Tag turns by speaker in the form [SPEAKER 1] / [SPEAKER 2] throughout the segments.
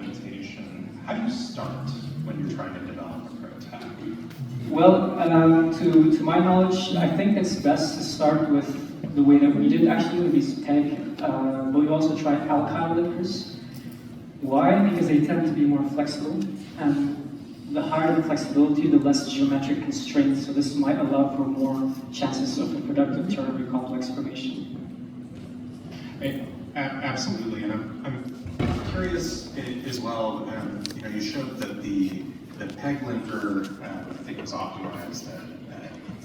[SPEAKER 1] limitation. How do you start when you're trying to develop a prototype?
[SPEAKER 2] Well, to my knowledge, I think it's best to start with the way that we did. Actually, with these PEG, but we also tried alkyl linkers. Why? Because they tend to be more flexible, and the higher the flexibility, the less geometric constraints. So this might allow for more chances of a productive ternary complex formation.
[SPEAKER 1] Absolutely, and I'm curious as well. You showed that the PEG linker, I think, was optimized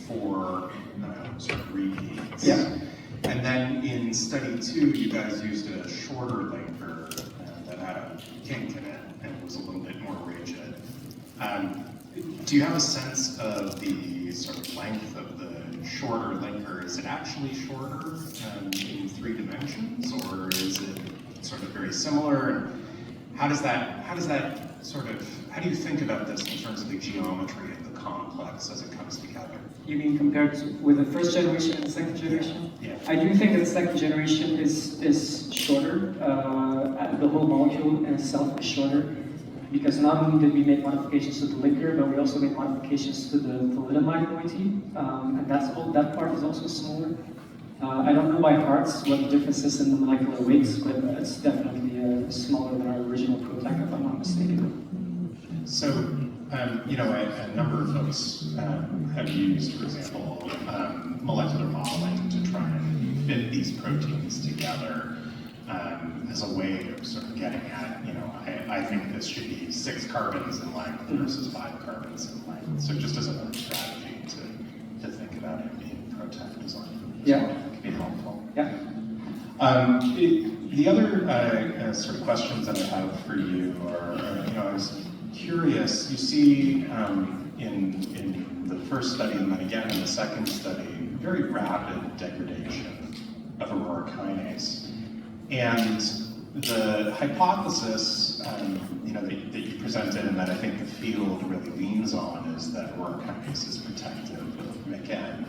[SPEAKER 1] for sort of repeats.
[SPEAKER 2] Yeah.
[SPEAKER 1] And then in study 2, you guys used a shorter linker that had a kink in it and was a little bit more rigid. Do you have a sense of the sort of length of the shorter linker? Is it actually shorter in 3 dimensions, or is it sort of very similar? And how do you think about this in terms of the geometry of the complex as it comes together?
[SPEAKER 2] You mean compared to with the first generation and the second generation?
[SPEAKER 1] Yeah.
[SPEAKER 2] I do think that the second generation is shorter. The whole molecule in itself is shorter, because not only did we make modifications to the linker, but we also made modifications to the thalidomide moiety, and that part is also smaller. I don't know by heart what the difference is in the molecular weights, but it's definitely smaller than our original prototype, if I'm not mistaken.
[SPEAKER 1] So, a number of folks have used, for example, molecular modeling to try and fit these proteins together as a way of sort of getting at, I think this should be 6 carbons in length versus 5 carbons in length. So just as another strategy to think about it in prototype design.
[SPEAKER 2] Yeah.
[SPEAKER 1] That could be helpful.
[SPEAKER 2] Yeah.
[SPEAKER 1] The other sort of questions that I have for you are, I was curious, you see in the first study and then again in the second study, very rapid degradation of aurora kinase. And the hypothesis that you presented and that I think the field really leans on is that aurora kinase is protective of McN.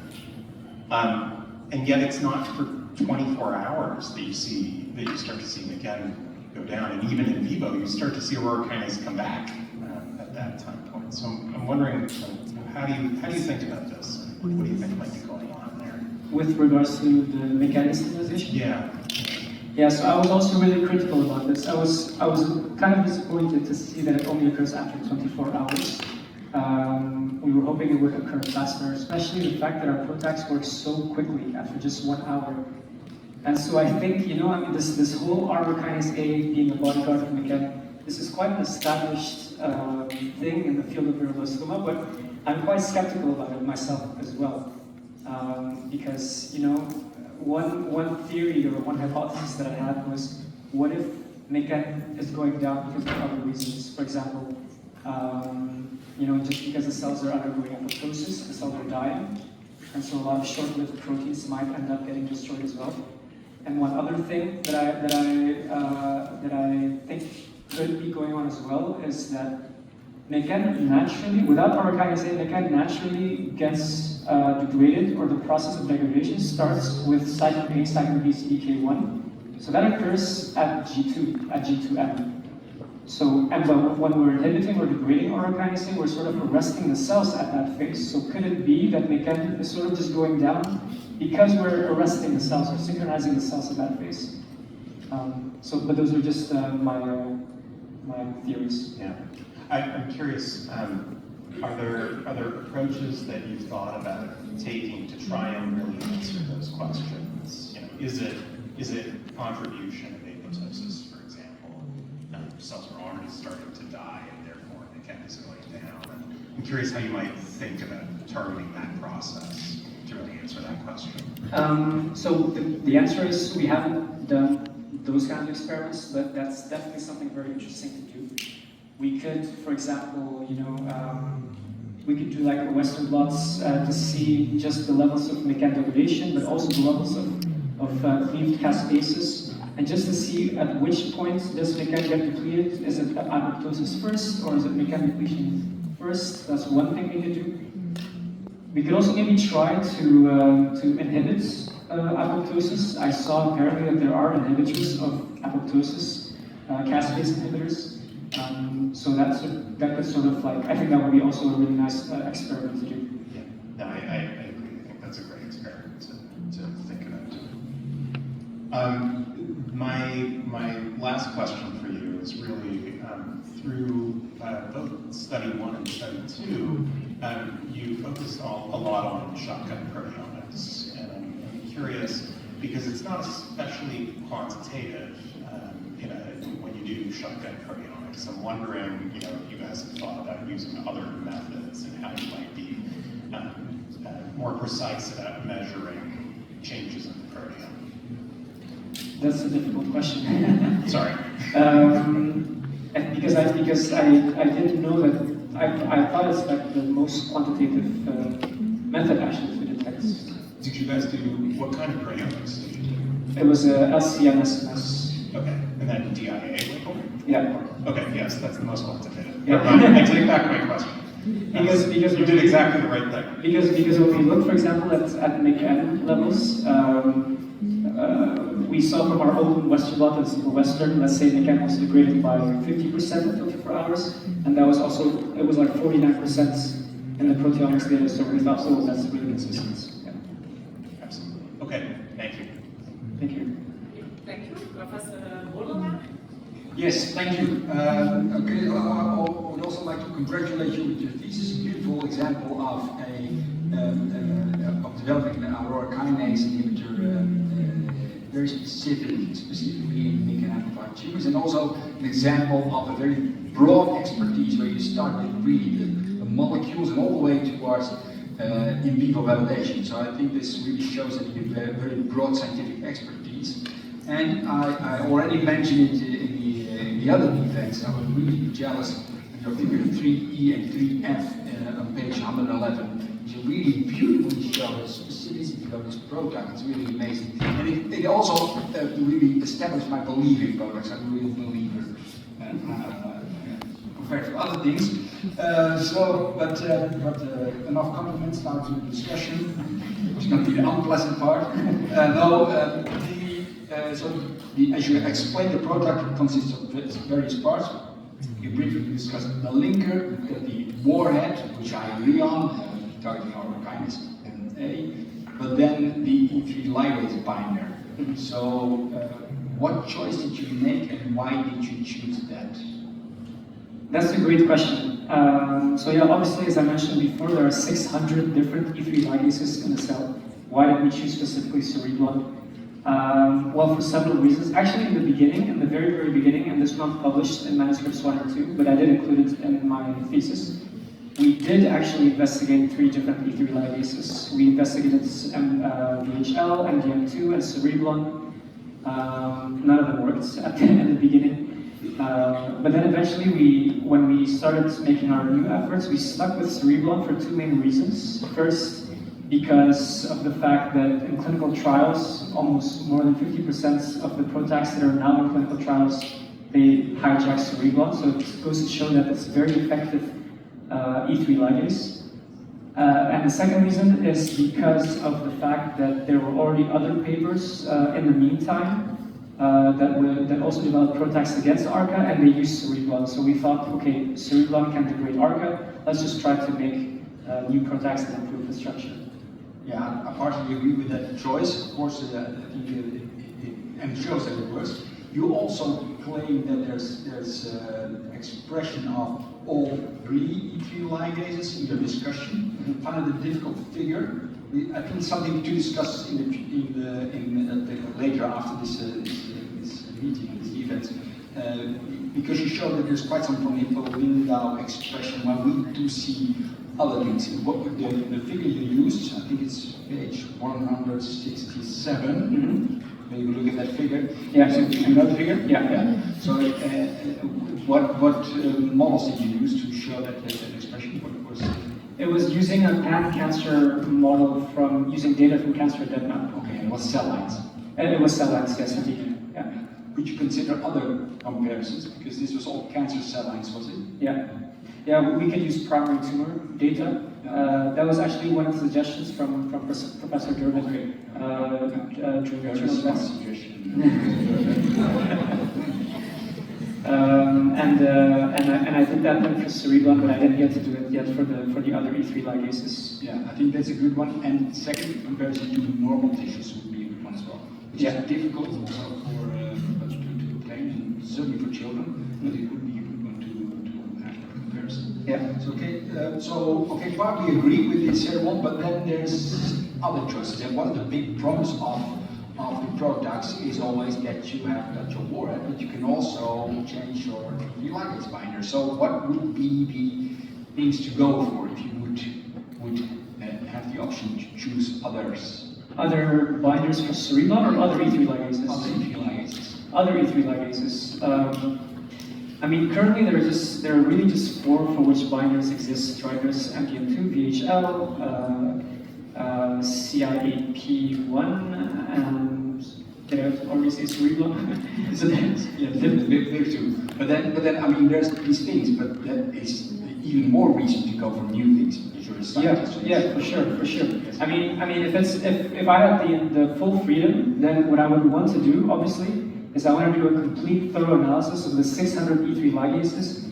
[SPEAKER 1] And yet it's not for 24 hours that you start to see McN go down, and even in vivo you start to see aurora kinase come back at that time point. So I'm wondering, how do you think about this? What do you think might be going on there?
[SPEAKER 2] With regards to the mechanism stabilization?
[SPEAKER 1] Yeah.
[SPEAKER 2] Yeah, so I was also really critical about this. I was kind of disappointed to see that it only occurs after 24 hours. We were hoping it would occur faster, especially the fact that our PROTACs work so quickly after just 1 hour. And so I think, this whole aurora kinase A being a bodyguard of McN, this is quite an established thing in the field of neuroblastoma, but I'm quite skeptical about it myself as well. Because, one theory or one hypothesis that I had was, what if McN is going down because of other reasons? For example, just because the cells are undergoing apoptosis, the cells are dying, and so a lot of short-lived proteins might end up getting destroyed as well. And one other thing that I think could be going on as well is that McN naturally, without aurora kinase A, McN naturally gets degraded, or the process of degradation starts with cyclin A, cyclin B, CDK1. So that occurs at G2M. So, and when we're inhibiting or degrading aurora kinase A, we're sort of arresting the cells at that phase. So could it be that McN is sort of just going down because we're arresting the cells or synchronizing the cells at that phase? But those are just my theories.
[SPEAKER 1] Yeah. I'm curious, are there approaches that you've thought about taking to try and really answer those questions? Is it contribution of apoptosis, for example? Cells are already starting to die, and therefore McN is going down. And I'm curious how you might think about targeting that process to really answer that question.
[SPEAKER 2] So the answer is we haven't done those kind of experiments, but that's definitely something very interesting to do. We could, for example, we could do like a Western blots to see just the levels of McN degradation, but also the levels of cleaved caspases, and just to see at which point does McN get depleted. Is it apoptosis first, or is it McN depletion first? That's one thing we could do. We could also maybe try to inhibit apoptosis. I saw apparently that there are inhibitors of apoptosis, caspase inhibitors. So that could sort of like, I think that would be also a really nice experiment to do.
[SPEAKER 1] Yeah, no, I agree. I think that's a great experiment to think about. My last question for you is really through both study 1 and study 2, you focused a lot on shotgun proteomics, and I'm curious because it's not especially quantitative. When you do shotgun proteomics, I'm wondering, if you guys have thought about using other methods and how you might be more precise about measuring changes in the proteome.
[SPEAKER 2] That's a difficult question.
[SPEAKER 1] Sorry.
[SPEAKER 2] Because I didn't know that I thought it's like the most quantitative method actually to detect.
[SPEAKER 1] Did you guys do what kind of proteomics did you do?
[SPEAKER 2] It was a LCMS.
[SPEAKER 1] Okay, and then DIA label?
[SPEAKER 2] Yeah.
[SPEAKER 1] Okay, yes, that's the most quantitative.
[SPEAKER 2] Yeah.
[SPEAKER 1] Never mind, I take back my question.
[SPEAKER 2] Because
[SPEAKER 1] you did exactly the right thing.
[SPEAKER 2] Because when we look, for example, at McN levels, we saw from our own Western blot that Western, let's say McN was degraded by 50% in 24 hours, and that was also, it was like 49% in the proteomics data, so we thought, oh, that's really consistent. Yeah.
[SPEAKER 1] Absolutely. Okay, thank you.
[SPEAKER 2] Thank you.
[SPEAKER 3] Thank you. Professor Molenaar?
[SPEAKER 4] Yes, thank you. Okay, I would also like to congratulate you with your thesis. A beautiful example of developing an aurora kinase inhibitor, very specifically in MYC-amplified tumors, and also an example of a very broad expertise where you start with really the molecules and all the way towards in vivo validation. So I think this really shows that you have a very broad scientific expertise. And I already mentioned it in the other defects. I was really jealous of your figure 3E and 3F on page 111. You really beautifully show the specificity of this product. It's really amazing. And it also really established my belief in products. I'm a real believer compared to other things. But enough compliments now to the discussion. It's going to be the unpleasant part. As you explained, the product consists of various parts. You briefly discussed the linker, the warhead, which I agree on, targeting aurora kinase A, but then the E3 ligase binder. So, what choice did you make and why did you choose that?
[SPEAKER 2] That's a great question. So yeah, obviously, as I mentioned before, there are 600 different E3 ligases in the cell. Why did we choose specifically cereblon? Well, for several reasons. Actually, in the very, very beginning, and this is not published in manuscripts 1 and 2, but I did include it in my thesis, we did actually investigate 3 different E3 ligases. We investigated VHL, MDM2, and cereblon. None of them worked in the beginning. But then eventually, when we started making our new efforts, we stuck with cereblon for 2 main reasons. First, because of the fact that in clinical trials, almost more than 50% of the PROTACs that are now in clinical trials, they hijack cereblon. So it goes to show that it's a very effective E3 ligase. And the second reason is because of the fact that there were already other papers in the meantime that also developed PROTACs against ARCA, and they used cereblon. So we thought, okay, cereblon can degrade ARCA, let's just try to make new PROTACs and improve the structure.
[SPEAKER 4] Yeah, I partially agree with that choice. Of course, I think it shows that it works. You also claim that there's expression of all 3 E3 ligases in your discussion. I find it a difficult figure. I think something to discuss later after this meeting, this event, because you show that there's quite some window expression when we do see other things. What the figure you used, I think it's page 167. Maybe look at that figure.
[SPEAKER 2] Yeah.
[SPEAKER 4] So, you know the figure?
[SPEAKER 2] Yeah.
[SPEAKER 4] So, what models did you use to show that expression? What was?
[SPEAKER 2] It was using a pan-cancer model from using data from cancer dead map.
[SPEAKER 4] Okay, and it was cell lines.
[SPEAKER 2] And it was cell lines, yes, indeed. Yeah.
[SPEAKER 4] Could you consider other comparisons? Because this was all cancer cell lines, was it?
[SPEAKER 2] Yeah. Yeah, we could use primary tumor data. That was actually one of the suggestions from Professor Durban during the
[SPEAKER 4] Very
[SPEAKER 2] journal
[SPEAKER 4] smart
[SPEAKER 2] test.
[SPEAKER 4] suggestion.
[SPEAKER 2] And I did that then for cerebellum, but I didn't get to do it yet for the other E3 ligases.
[SPEAKER 4] Yeah, I think that's a good one. And second, in comparison to normal tissues would be a good one as well. Which is difficult also to obtain, and certainly for children, but it would be a good one to have for comparison.
[SPEAKER 2] Yeah.
[SPEAKER 4] So partly agree with this one, but then there's other choices. And one of the big promise of the products is always that you have got your warhead, but you can also change your ligase binder. So what would be the things to go for if you would have the option to choose others?
[SPEAKER 2] Other binders for cerebellum or other E3 ligases?
[SPEAKER 4] Other E3 ligases.
[SPEAKER 2] Other E3 ligases. I mean, currently there are really just four for which binders exist, right? There's MPM2, VHL, CIAP1, and did I already say cerebellum? So that's,
[SPEAKER 4] yeah, there too. But then, I mean, there's these things, but that is even more reason to go for new things. Because you're a scientist.
[SPEAKER 2] Yeah, for sure. I mean, if I had the full freedom, then what I would want to do, obviously, is I want to do a complete thorough analysis of the 600 E3 ligases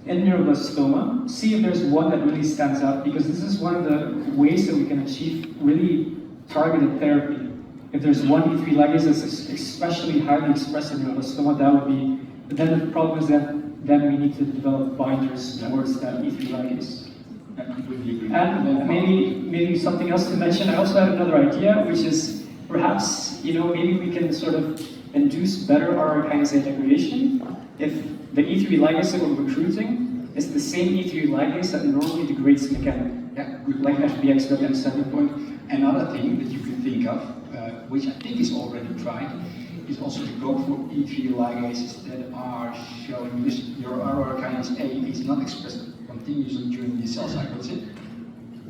[SPEAKER 2] in neuroblastoma, see if there's one that really stands out, because this is one of the ways that we can achieve really targeted therapy. If there's one E3 ligase that's especially highly expressed in neuroblastoma, that would be, but then the problem is that then we need to develop binders towards that E3 ligase. And maybe something else to mention, I also had another idea, which is perhaps, maybe we can sort of induce better RR kinase degradation if the E3 ligase that we're recruiting is the same E3 ligase that normally degrades mechanic.
[SPEAKER 4] Yeah, good.
[SPEAKER 2] Like FBX.M7 point.
[SPEAKER 4] Another thing that you could think of, which I think is already tried, is also to go for E3 ligases that are showing this, your RR kinase A is not expressed continuously during the cell cycle, is it?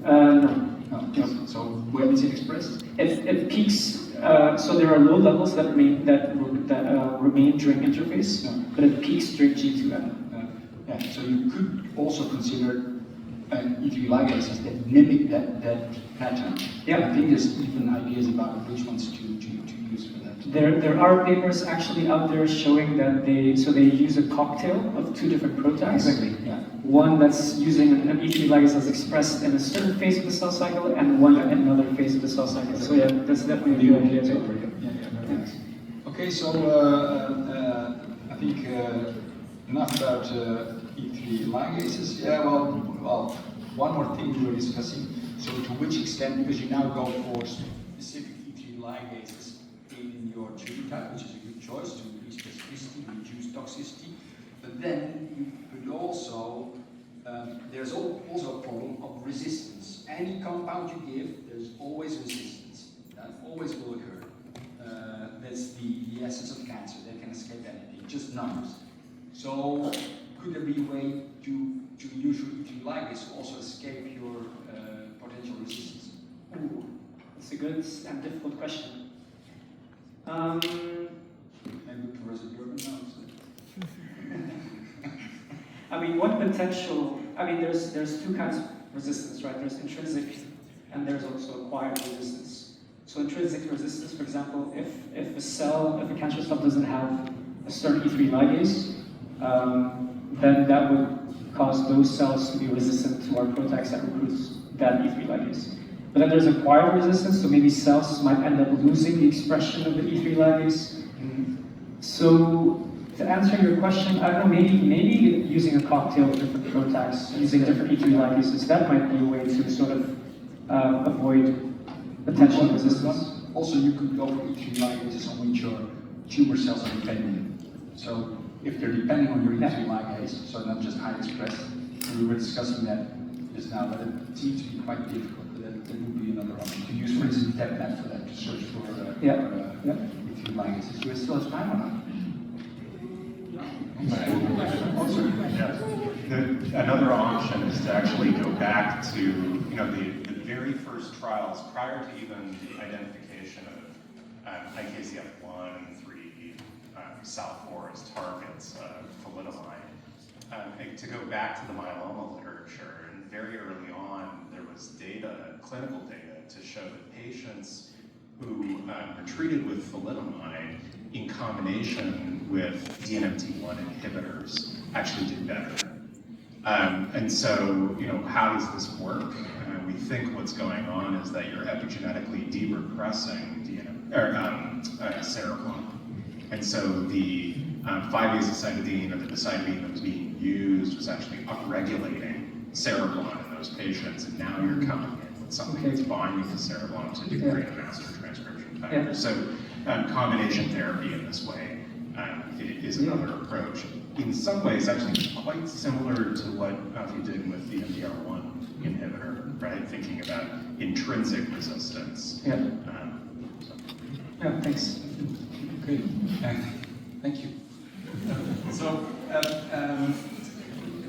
[SPEAKER 2] No.
[SPEAKER 4] So where is it expressed?
[SPEAKER 2] It peaks. So there are low levels that remain during interface, but it peaks during G2M.
[SPEAKER 4] Yeah. So you could also consider E3 ligases that mimic that pattern.
[SPEAKER 2] Yeah.
[SPEAKER 4] I think there's even ideas about which ones to use for that.
[SPEAKER 2] There are papers actually out there showing that they use a cocktail of two different proteins.
[SPEAKER 4] Exactly. Yeah.
[SPEAKER 2] One that's using an E3 ligase that's expressed in a certain phase of the cell cycle, and one in another phase of the cell cycle. So yeah, that's definitely a good idea.
[SPEAKER 4] Very nice. Okay, so I think enough about E3 ligases. Yeah, well, one more thing we were discussing. So to which extent, because you now go for specific E3 ligases in your tumor type, which is a good choice to increase specificity, reduce toxicity, but then you could also, there's also a problem of resistance. Any compound you give, there's always resistance. That always will occur. That's the essence of cancer. They can escape anything, just numbers. So could there be a way to use your E3 ligase to also escape your potential resistance?
[SPEAKER 2] Ooh, that's a good and difficult question.
[SPEAKER 4] Maybe Professor Björkman knows.
[SPEAKER 2] I mean, one potential. I mean, there's two kinds of resistance, right? There's intrinsic, and there's also acquired resistance. So intrinsic resistance, for example, if a cancer cell doesn't have a certain E3 ligase, then that would cause those cells to be resistant to our PROTACs that recruits that E3 ligase. But then there's acquired resistance, so maybe cells might end up losing the expression of the E3 ligase. So to answer your question, I don't know, maybe using a cocktail of different PROTACs, using different E3 ligases, that might be a way to sort of avoid potential resistance.
[SPEAKER 4] Also, you could go for E3 ligases on which your tumor cells are depending. So if they're depending on your E3 ligase, so not just high expressed, and we were discussing that just now, but it seems to be quite difficult. But that would be another option to use, for instance, DepNet for that, to search for E3 ligases. Do we still have time or not?
[SPEAKER 1] Another option is to actually go back to the very first trials prior to even the identification of IKZF1, 3, SAL4 as targets of thalidomide. To go back to the myeloma literature, and very early on there was data, clinical data, to show that patients who are treated with thalidomide in combination with DNMT1 inhibitors actually do better. And so, how does this work? We think what's going on is that you're epigenetically de-repressing cereblon. And so the 5-azacitidine or the decitabine that was being used was actually upregulating cereblon in those patients, and now you're coming in with something that's binding to cereblon to degrade a master transcription factor.
[SPEAKER 2] Yeah.
[SPEAKER 1] So combination therapy in this way is another approach. In some ways, actually quite similar to what Affy did with the MDR1 inhibitor, right? Thinking about intrinsic resistance.
[SPEAKER 2] Yeah. Yeah, thanks.
[SPEAKER 4] Good. Thank you.
[SPEAKER 5] So,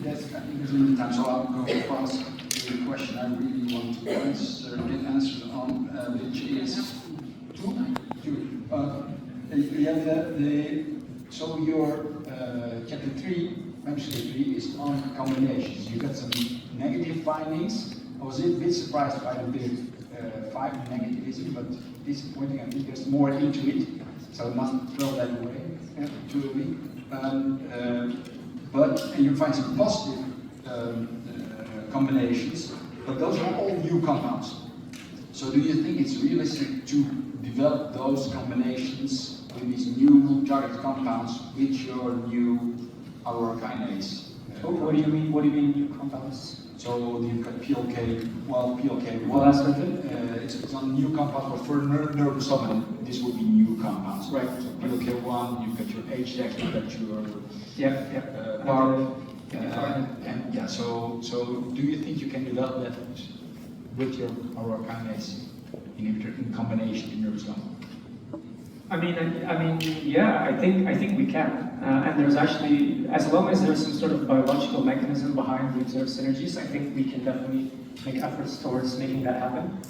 [SPEAKER 5] there's limited time, so I'll go fast to the question I really want to get answered on, which is two. So your chapter 3, membership 3 is on combinations. You got some negative findings. I was a bit surprised by the bit 5 negativism, but disappointing. I think there's more into it, so I must throw that away too early. But you find some positive combinations, but those are all new compounds. So do you think it's realistic to develop those combinations with these new target compounds with your new aurora kinase?
[SPEAKER 2] What do you mean? What do you mean new compounds?
[SPEAKER 5] So you've got PLK, PLK1.
[SPEAKER 2] Well, that's what it is.
[SPEAKER 5] It's on new compounds, but for neuroblastoma, this would be new compounds.
[SPEAKER 2] Right.
[SPEAKER 5] So PLK1, you've got your HDAC, you've got your PARP. And yeah, so do you think you can develop that with your aurora kinase inhibitor in combination in neuroblastoma?
[SPEAKER 2] I mean, yeah. I think we can, and there's actually, as long as there's some sort of biological mechanism behind the observed synergies, I think we can definitely make efforts towards making that happen.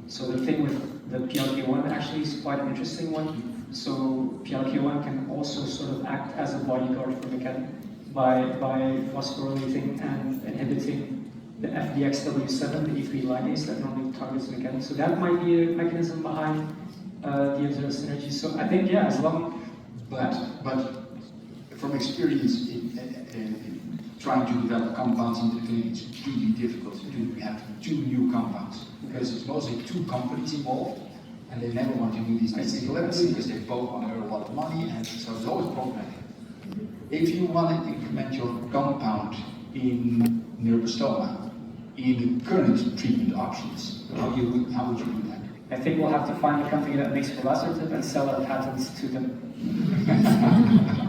[SPEAKER 2] So the thing with the PLK1 actually is quite an interesting one. So PLK1 can also sort of act as a bodyguard for mechanism by phosphorylating and inhibiting the FDXW7, the E3 ligase that normally targets mechanism. So that might be a mechanism behind the observed synergy. So I think, yeah, as long.
[SPEAKER 5] But from experience, trying to develop compounds in the clinic is really difficult to have 2 new compounds because it's mostly 2 companies involved, and they never want to do these things collaboratively because they both want to earn a lot of money, and so it's always problematic. If you want to implement your compound in neuroblastoma in the current treatment options, how would you do that?
[SPEAKER 2] I think we'll have to find a company that makes relacertib and sell our patents to them.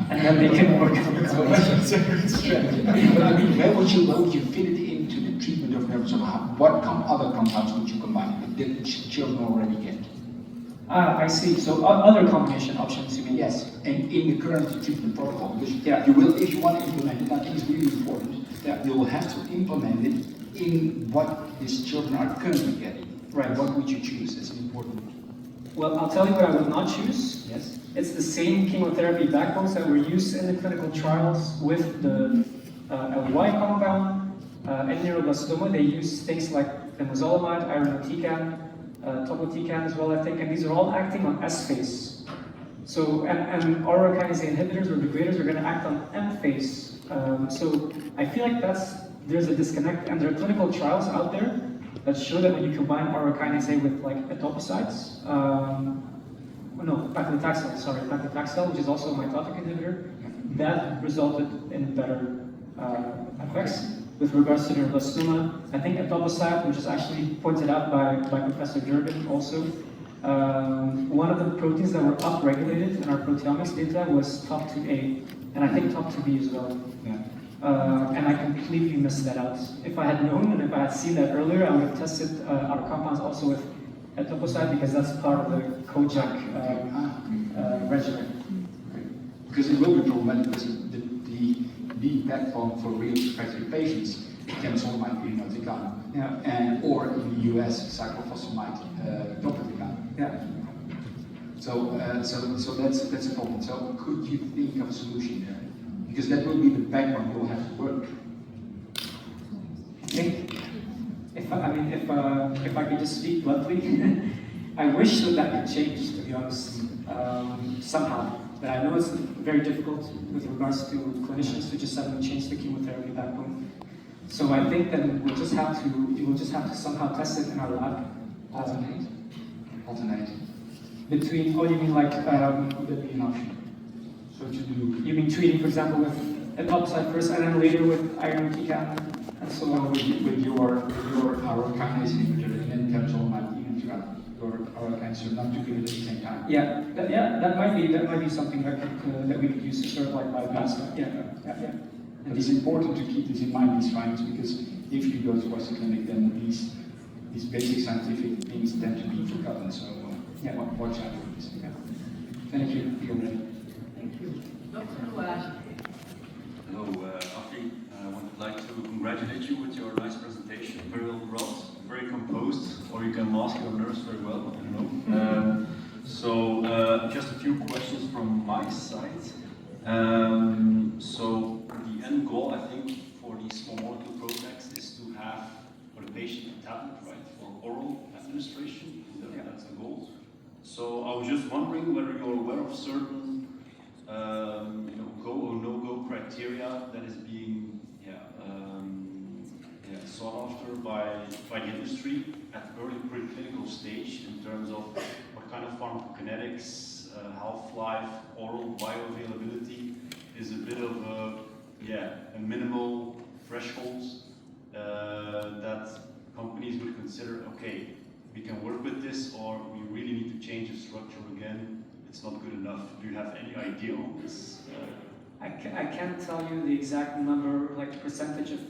[SPEAKER 2] And then they can work on it.
[SPEAKER 5] But I mean, where would you fit it into the treatment of neuroblastoma? What other compounds would you combine with that children already get?
[SPEAKER 2] I see. So other combination options, you mean?
[SPEAKER 5] Yes, and in the current treatment protocol, because
[SPEAKER 2] Yeah.
[SPEAKER 5] you will, if you want to implement it, I think it's really important, you will have to implement it in what these children are currently getting.
[SPEAKER 2] Right.
[SPEAKER 5] What would you choose as important?
[SPEAKER 2] Well, I'll tell you what I would not choose.
[SPEAKER 5] Yes.
[SPEAKER 2] It's the same chemotherapy backbones that were used in the clinical trials with the LY compound. In neuroblastoma, they use things like temozolomide, irinotecan, topotecan as well, I think, and these are all acting on S phase. So, and aurora kinase inhibitors or degraders are going to act on M phase. So, I feel like there's a disconnect, and there are clinical trials out there that show that when you combine aurora kinase with like etoposide, paclitaxel, which is also a mitotic inhibitor, that resulted in better effects. With regards to neuroblastoma, I think etoposide, which is actually pointed out by Professor Durbin also, one of the proteins that were upregulated in our proteomics data was TOP2A, and I think TOP2B as well.
[SPEAKER 5] Yeah.
[SPEAKER 2] And I completely missed that out. If I had known and if I had seen that earlier, I would have tested our compounds also with etoposide because that's part of the Kojak regimen.
[SPEAKER 5] Because it will be problematic because the backbone for real refractory patients temozolomide irinotecan,
[SPEAKER 2] Yeah.
[SPEAKER 5] and or in the US cyclophosphamide topotecan.
[SPEAKER 2] Yeah.
[SPEAKER 5] So that's a problem. So could you think of a solution there? Because that will be the backbone you will have to work.
[SPEAKER 2] I think if I could just speak bluntly, I wish that that could change, to be honest, somehow. But I know it's very difficult with regards to clinicians to just suddenly change the chemotherapy backbone. So I think that we'll just have to somehow test it in our lab.
[SPEAKER 4] Alternate.
[SPEAKER 2] Between, oh, you mean like,
[SPEAKER 4] Would that be an option? So to do
[SPEAKER 2] you mean treating, for example, with an upside first and then later with iron TCAM and so on?
[SPEAKER 4] with your our kinase inhibitor, and then temozolomide even throughout your oral cancer, not to give it at the same time.
[SPEAKER 2] Yeah, that might be something that we could use to sort of like bypass that. Yeah.
[SPEAKER 4] But it's important to keep this in mind, these findings, because if you go towards the clinic, then these basic scientific things tend to be forgotten. So watch out for this.
[SPEAKER 2] Yeah. Thank you.
[SPEAKER 3] Thank you. Dr. Noir.
[SPEAKER 6] Hello, Affy. I would like to congratulate you with your nice presentation. Very well brought, very composed, or you can mask your nerves very well, I don't know. Just a few questions from my side. So the end goal, I think, for these small molecule projects is to have for the patient a tablet, right, for oral administration. That's the goal. So I was just wondering whether you're aware of certain go or no-go criteria that is being sought after by the industry at early preclinical stage in terms of what kind of pharmacokinetics, half-life, oral bioavailability is a bit of a minimal threshold that companies would consider, okay, we can work with this, or we really need to change the structure again. It's not good enough. Do you have any idea on this?
[SPEAKER 2] I can't tell you the exact number, like the percentage of,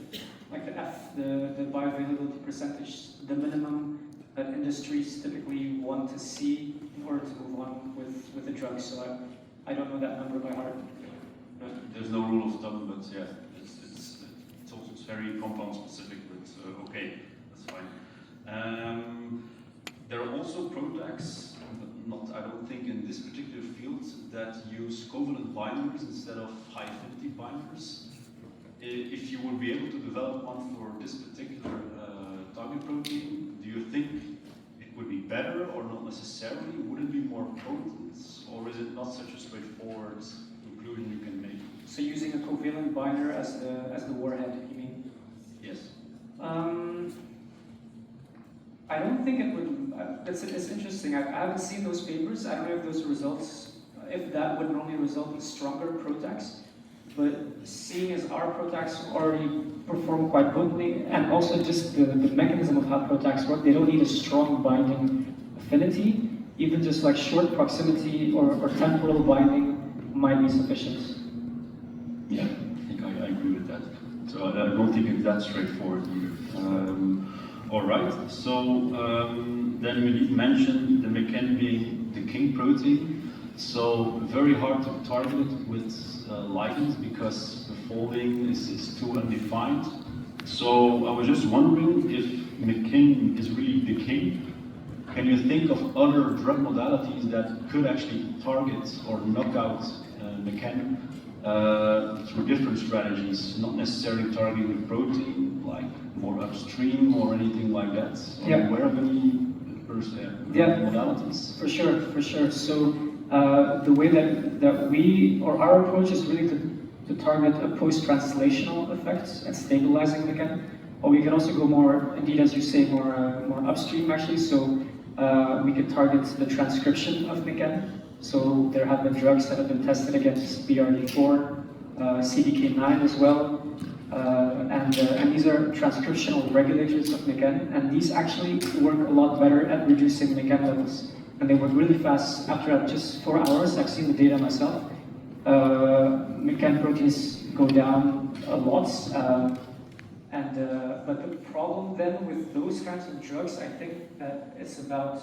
[SPEAKER 2] like the bioavailability percentage, the minimum that industries typically want to see in order to move on with the drug. So I don't know that number by heart.
[SPEAKER 6] There's no rule of thumb, but yeah, it's also very compound specific. But okay, that's fine. There are also products, but I don't think in this particular field, that use covalent binders instead of high affinity binders. If you would be able to develop one for this particular target protein, do you think it would be better or not necessarily? Would it be more potent, or is it not such a straightforward conclusion you can make?
[SPEAKER 2] So using a covalent binder as the warhead, you mean?
[SPEAKER 6] Yes.
[SPEAKER 2] I don't think it would. It's interesting. I haven't seen those papers. I don't know if those results, if that would normally result in stronger PROTACs. But seeing as our PROTACs already perform quite potently, and also just the mechanism of how PROTACs work, they don't need a strong binding affinity. Even just like short proximity or temporal binding might be sufficient.
[SPEAKER 6] Yeah, I think I agree with that. So I don't think it's that straightforward either. All right, so then we mentioned the McKen being the king protein. So very hard to target with ligands because the folding is too undefined. So I was just wondering if McKen is really the king. Can you think of other drug modalities that could actually target or knock out McKen through different strategies, not necessarily targeting the protein, like more upstream or anything like that? Are you aware of any modalities?
[SPEAKER 2] For sure. So the way that we, or our approach is really to target a post-translational effect and stabilizing McKen. Or we can also go more, indeed, as you say, more upstream actually. So we could target the transcription of McKen. So there have been drugs that have been tested against BRD4, CDK9 as well, and these are transcriptional regulators of McKen, and these actually work a lot better at reducing McKen levels. And they work really fast after just 4 hours. I've seen the data myself. McKen proteins go down a lot, but the problem then with those kinds of drugs, I think that it's about,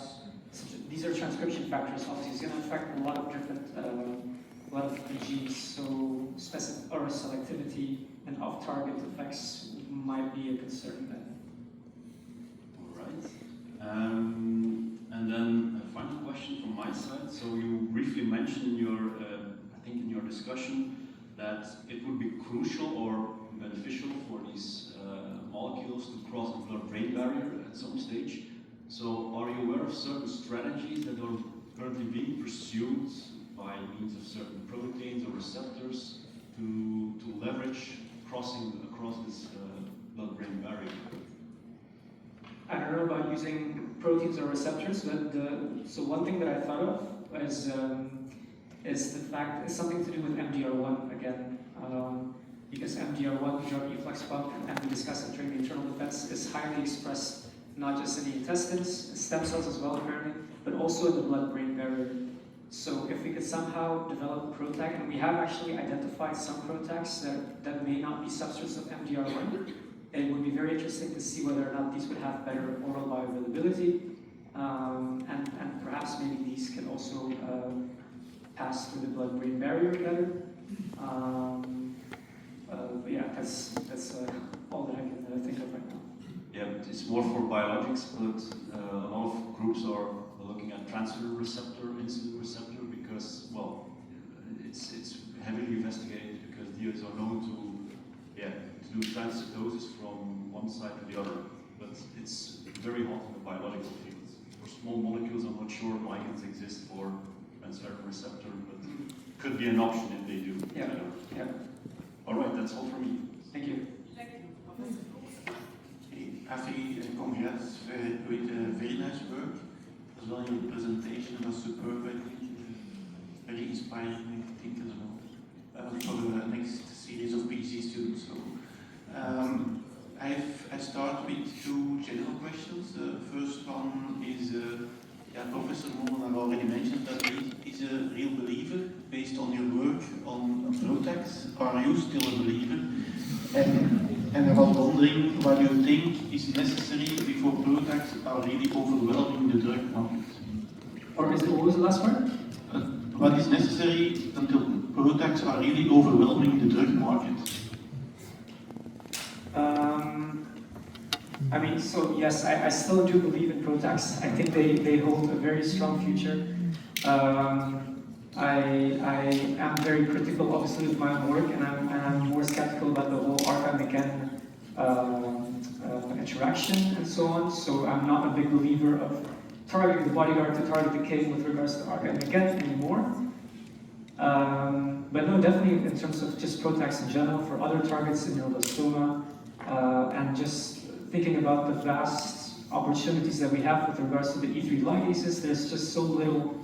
[SPEAKER 2] these are transcription factors. Obviously, it's going to affect a lot of different, a lot of genes. So specific or selectivity and off-target effects might be a concern then.
[SPEAKER 6] All right. And then a final question from my side. So you briefly mentioned in your, I think in your discussion, that it would be crucial or beneficial for these molecules to cross the blood-brain barrier at some stage. So, are you aware of certain strategies that are currently being pursued by means of certain proteins or receptors to leverage crossing across this blood-brain barrier?
[SPEAKER 2] I don't know about using proteins or receptors, but so one thing that I thought of is the fact it's something to do with MDR1 again, because MDR1, drug efflux pump, and we discussed it during the internal defense, is highly expressed not just in the intestines, stem cells as well apparently, but also in the blood-brain barrier. So if we could somehow develop PROTAC, and we have actually identified some PROTACs that may not be substrates of MDR1, it would be very interesting to see whether or not these would have better oral bioavailability, and perhaps maybe these can also pass through the blood-brain barrier better. But yeah, that's all that I can think of right now.
[SPEAKER 6] Yeah, it's more for biologics, but a lot of groups are looking at transfer receptor, insulin receptor, because, well, it's heavily investigated because these are known to do transcytosis from one side to the other. But it's very hot in the biological field. For small molecules, I'm not sure ligands exist for transfer receptor, but could be an option if they do.
[SPEAKER 2] Yeah, yeah.
[SPEAKER 6] All right, that's all from me.
[SPEAKER 2] Thank you.
[SPEAKER 7] Affy, congrats with very nice work, as well in your presentation. It was superb, I think. Very inspiring, I think, as well, for the next series of PhD students. So, I start with two general questions. The first one is, Professor Molen already mentioned that he is a real believer based on your work on PROTACs. Are you still a believer? And I was wondering what you think is necessary before PROTACs are really overwhelming the drug market.
[SPEAKER 2] Or what was the last part?
[SPEAKER 7] What is necessary until PROTACs are really overwhelming the drug market?
[SPEAKER 2] I mean, so yes, I still do believe in PROTACs. I think they hold a very strong future. I am very critical, obviously, with my own work, and I'm more skeptical about the whole ARCA-McCann interaction and so on. So I'm not a big believer of targeting the bodyguard to target the king with regards to ARCA-McCann anymore. But no, definitely in terms of just PROTACs in general for other targets in neuroblastoma, and just thinking about the vast opportunities that we have with regards to the E3 ligases, there's just so little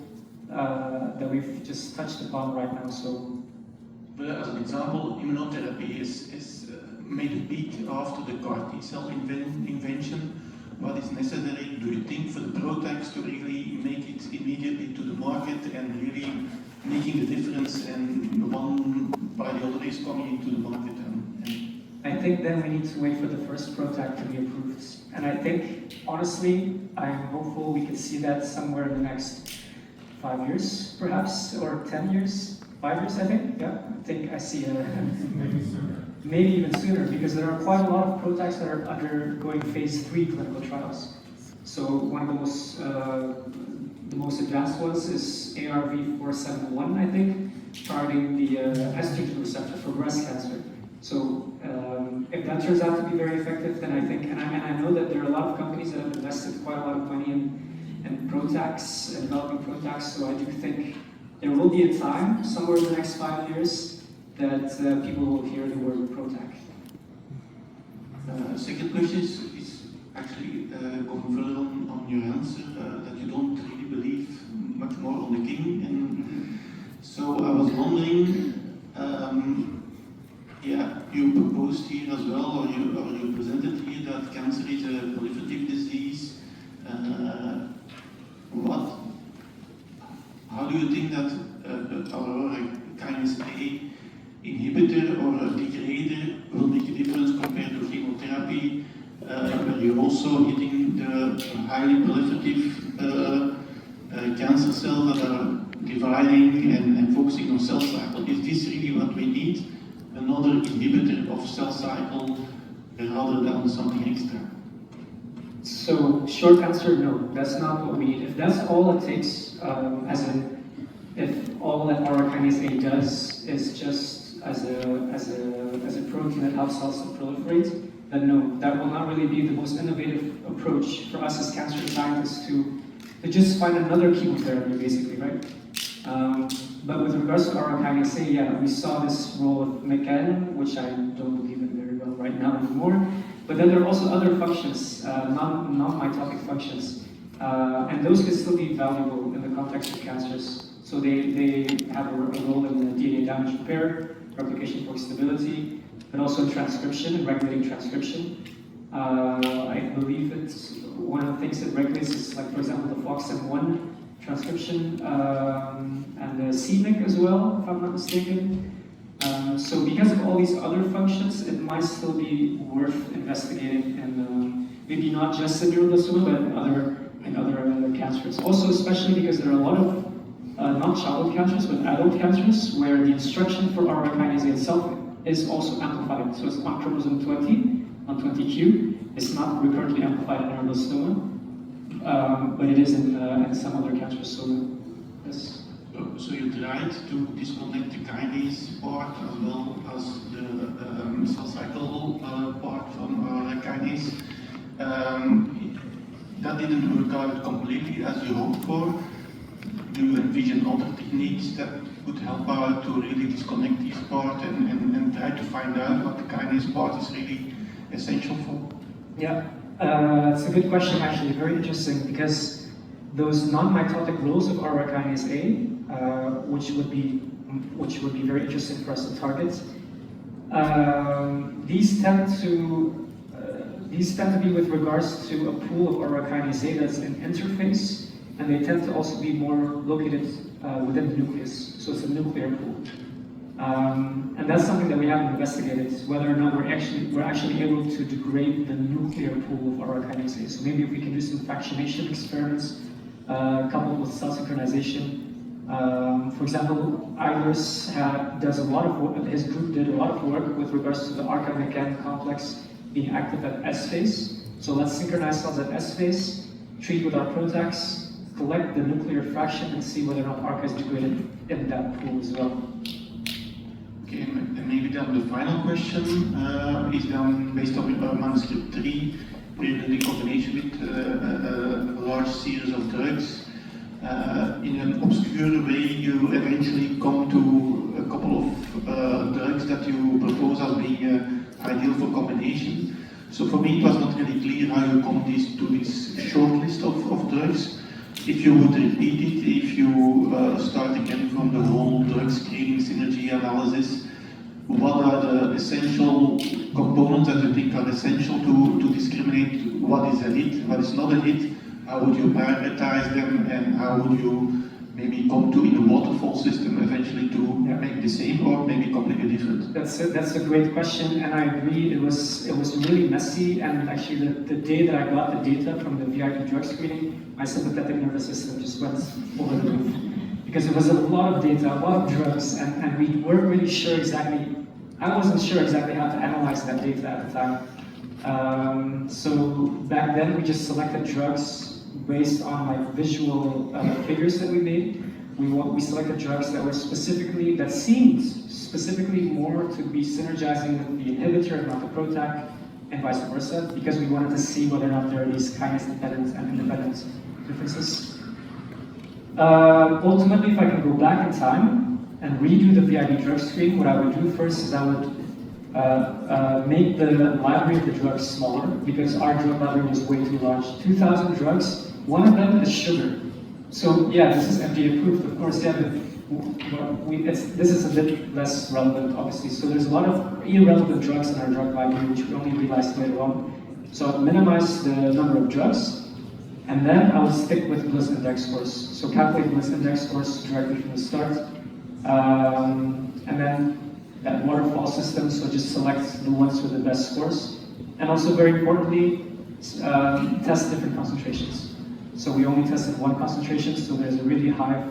[SPEAKER 2] that we've just touched upon right now. So,
[SPEAKER 7] But as an example, immunotherapy is made a peak after the CAR T-cell invention. What is necessary, do you think, for the PROTACs to really make it immediately to the market and really making the difference, and one by the other is coming into the market?
[SPEAKER 2] I think then we need to wait for the first PROTAC to be approved. And I think, honestly, I'm hopeful we can see that somewhere in the next 5 years, perhaps, or 10 years, 5 years, I think. Yeah, I think I see maybe even sooner, because there are quite a lot of PROTACs that are undergoing phase 3 clinical trials. So one of the most advanced ones is ARV-471, I think, targeting the estrogen receptor for breast cancer. So if that turns out to be very effective, then I think, and I know that there are a lot of companies that have invested quite a lot of money in PROTACs, and developing PROTACs, so I do think there will be a time, somewhere in the next 5 years, that people will hear the word PROTAC.
[SPEAKER 7] Second question is actually going further on your answer, that you don't really believe much more on the king. And so I was wondering, you proposed here as well, or you presented here that cancer is a proliferative disease. How do you think that our kinase A inhibitor or a degrader will make a difference compared to chemotherapy, where you're also hitting the highly proliferative cancer cells that are dividing and focusing on cell cycle? Is this really what we need? Another inhibitor of cell cycle rather than something extra?
[SPEAKER 2] So, short answer, no, that's not what we need. If that's all it takes, as in, if all that aura kinase A does is just as a protein that helps cells to proliferate, then no, that will not really be the most innovative approach for us as cancer scientists to just find another chemotherapy, basically, right? But with regards to aura kinase A, yeah, we saw this role of MECAN, which I don't believe in very well right now anymore. But then there are also other functions, non-mitotic functions, and those can still be valuable in the context of cancers. So they have a role in the DNA damage repair, replication fork stability, but also in transcription and regulating transcription. I believe it's one of the things that regulates is, like, for example, the FOXM1 transcription and the CMYC as well, if I'm not mistaken. So because of all these other functions, it might still be worth investigating, and maybe not just in neuroblastoma, but in other cancers. Also, especially because there are a lot of not childhood cancers, but adult cancers, where the instruction for aura kinase A itself is also amplified. So it's on chromosome 20, on 20q. It's not recurrently amplified in neuroblastoma, but it is in some other cancers. So yes.
[SPEAKER 7] So you tried to disconnect the kinase part as well as the cell cycle part from kinase. That didn't work out completely as you hoped for. Do you envision other techniques that could help out to really disconnect this part and try to find out what the kinase part is really essential for?
[SPEAKER 2] Yeah, it's a good question, actually, very interesting, because those non-mitotic roles of aura kinase A, which would be very interesting for us to target, these tend to be with regards to a pool of aura kinase A that's in interface, and they tend to also be more located within the nucleus, so it's a nuclear pool. And that's something that we haven't investigated, whether or not we're actually able to degrade the nuclear pool of aura kinase A. So maybe if we can do some fractionation experiments coupled with cell synchronization. For example, Eilers does a lot of work, his group did a lot of work with regards to the ARCA-MECAN complex being active at S phase. So let's synchronize cells at S phase, treat with our PROTACs, collect the nuclear fraction, and see whether or not ARCA is degraded in that pool as well.
[SPEAKER 7] Okay, and maybe then the final question is then based on manuscript 3, where you do the combination with a large series of drugs. In an obscure way, you eventually come to a couple of drugs that you propose as being ideal for combination. So for me, it was not really clear how you come to this short list of drugs. If you would repeat it, if you start again from the whole drug screening synergy analysis, what are the essential components that you think are essential to discriminate what is a hit, what is not a hit? How would you prioritize them, and how would you maybe come to, in a waterfall system, eventually to make the same or maybe completely different?
[SPEAKER 2] That's a great question, and I agree. It was really messy, and actually the day that I got the data from the VIP drug screening, my sympathetic nervous system just went over the roof, because it was a lot of data, a lot of drugs, and we weren't really sure exactly. I wasn't sure exactly how to analyze that data at the time. So back then we just selected drugs based on like visual figures that we made. We selected drugs that seemed specifically more to be synergizing with the inhibitor and not the PROTAC, and vice versa, because we wanted to see whether or not there are these kinase dependent and independent differences. Ultimately, if I can go back in time and redo the VIB drug screen, what I would do first is I would make the library of the drugs smaller, because our drug library was way too large. 2,000 drugs, one of them is sugar. So yeah, this is FDA approved, of course, yeah, but this is a bit less relevant, obviously. So there's a lot of irrelevant drugs in our drug library, which we only realized later on. So I'd minimize the number of drugs, and then I would stick with Bliss index scores. So calculate Bliss index scores directly from the start. And then that waterfall system, so just select the ones with the best scores. And also, very importantly, test different concentrations. So we only tested one concentration, so there's a really high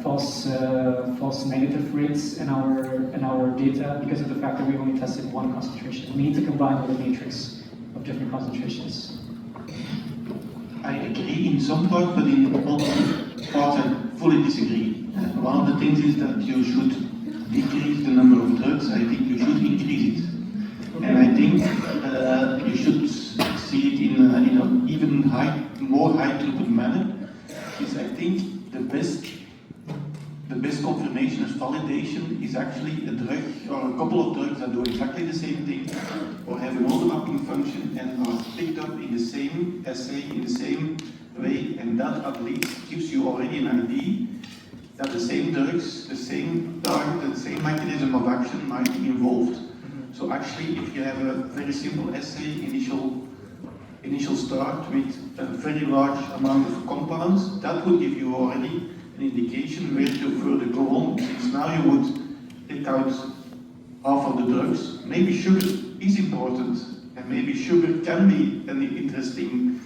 [SPEAKER 2] false negative rates in our data because of the fact that we only tested one concentration. We need to combine with a matrix of different concentrations.
[SPEAKER 7] I agree in some part, but in other parts I fully disagree. One of the things is that you should decrease the number of drugs, I think you should increase it. And I think you should see it in an even more high throughput manner. Is I think the best confirmation as validation is actually a drug or a couple of drugs that do exactly the same thing or have an overlapping function and are picked up in the same assay in the same way, and that at least gives you already an idea that the same drugs, the same target, the same mechanism of action might be involved. So actually, if you have a very simple assay, initial start with a very large amount of compounds, that would give you already an indication where to further go on. Since now you would take out half of the drugs. Maybe sugar is important, and maybe sugar can be an interesting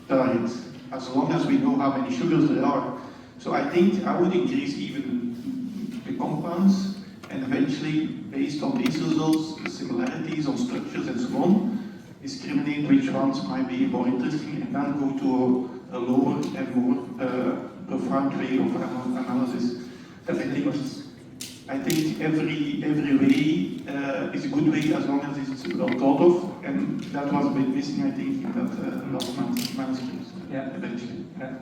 [SPEAKER 7] target, as long as we know how many sugars there are. So I think I would increase even the compounds, and eventually, based on these results, the similarities on structures and so on, discriminate which ones might be more interesting, and then go to a lower and more profound way of analysis. I think every way is a good way as long as it's well thought of, and that was a bit missing, I think, in that last manuscript.
[SPEAKER 2] Yeah.
[SPEAKER 7] Eventually.
[SPEAKER 2] Yeah.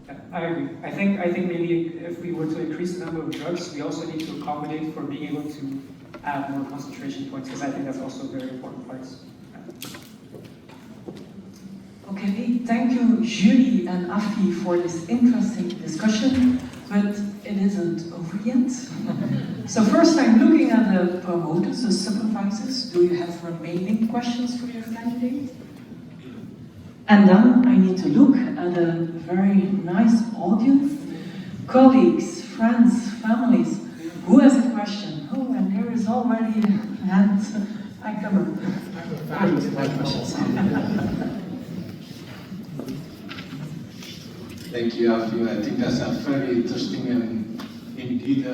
[SPEAKER 2] Yeah, I agree. I think maybe if we were to increase the number of drugs, we also need to accommodate for being able to add more concentration points, because I think that's also a very important part. Yeah.
[SPEAKER 3] Okay, thank you, Julie and Affy, for this interesting discussion, but it isn't over yet. So first I'm looking at the promoters, the supervisors. Do you have remaining questions for your candidate? And then I need to look at a very nice audience, colleagues, friends, families. Who has a question? Oh, and there is already a hand. I come up. I with my questions.
[SPEAKER 8] Thank you, Affy. I think that's a very interesting and indeed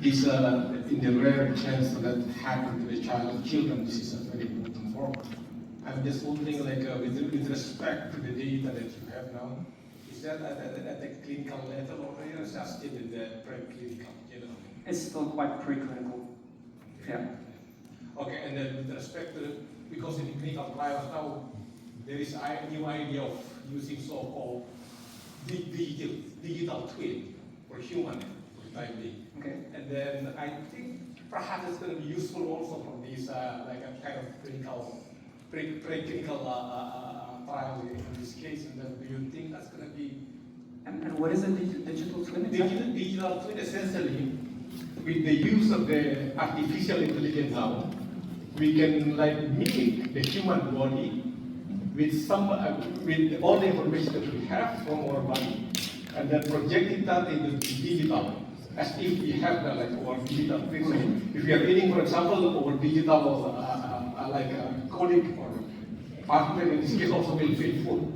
[SPEAKER 8] is in the rare chance that happen to the children. This is a very important form. I'm just wondering, like, with respect to the data that you have now, is that at the clinical level already, or is that still in the preclinical? You know?
[SPEAKER 2] It's still quite preclinical. Yeah.
[SPEAKER 8] Okay, and then with respect to, because in clinical trials now, there is a new idea of using so-called digital twin for human for the time being.
[SPEAKER 2] Okay.
[SPEAKER 8] And then I think perhaps it's going to be useful also for these like a kind of preclinical trial in this case. And then do you think that's going to be?
[SPEAKER 2] And what is a digital twin exactly?
[SPEAKER 8] Digital twin essentially, with the use of the artificial intelligence now, we can like mimic the human body with some with all the information that we have from our body, and then projecting that into digital, as if we have the, like our digital twin. So if we are eating, for example, our digital like a colleague or partner in this case also will feel full.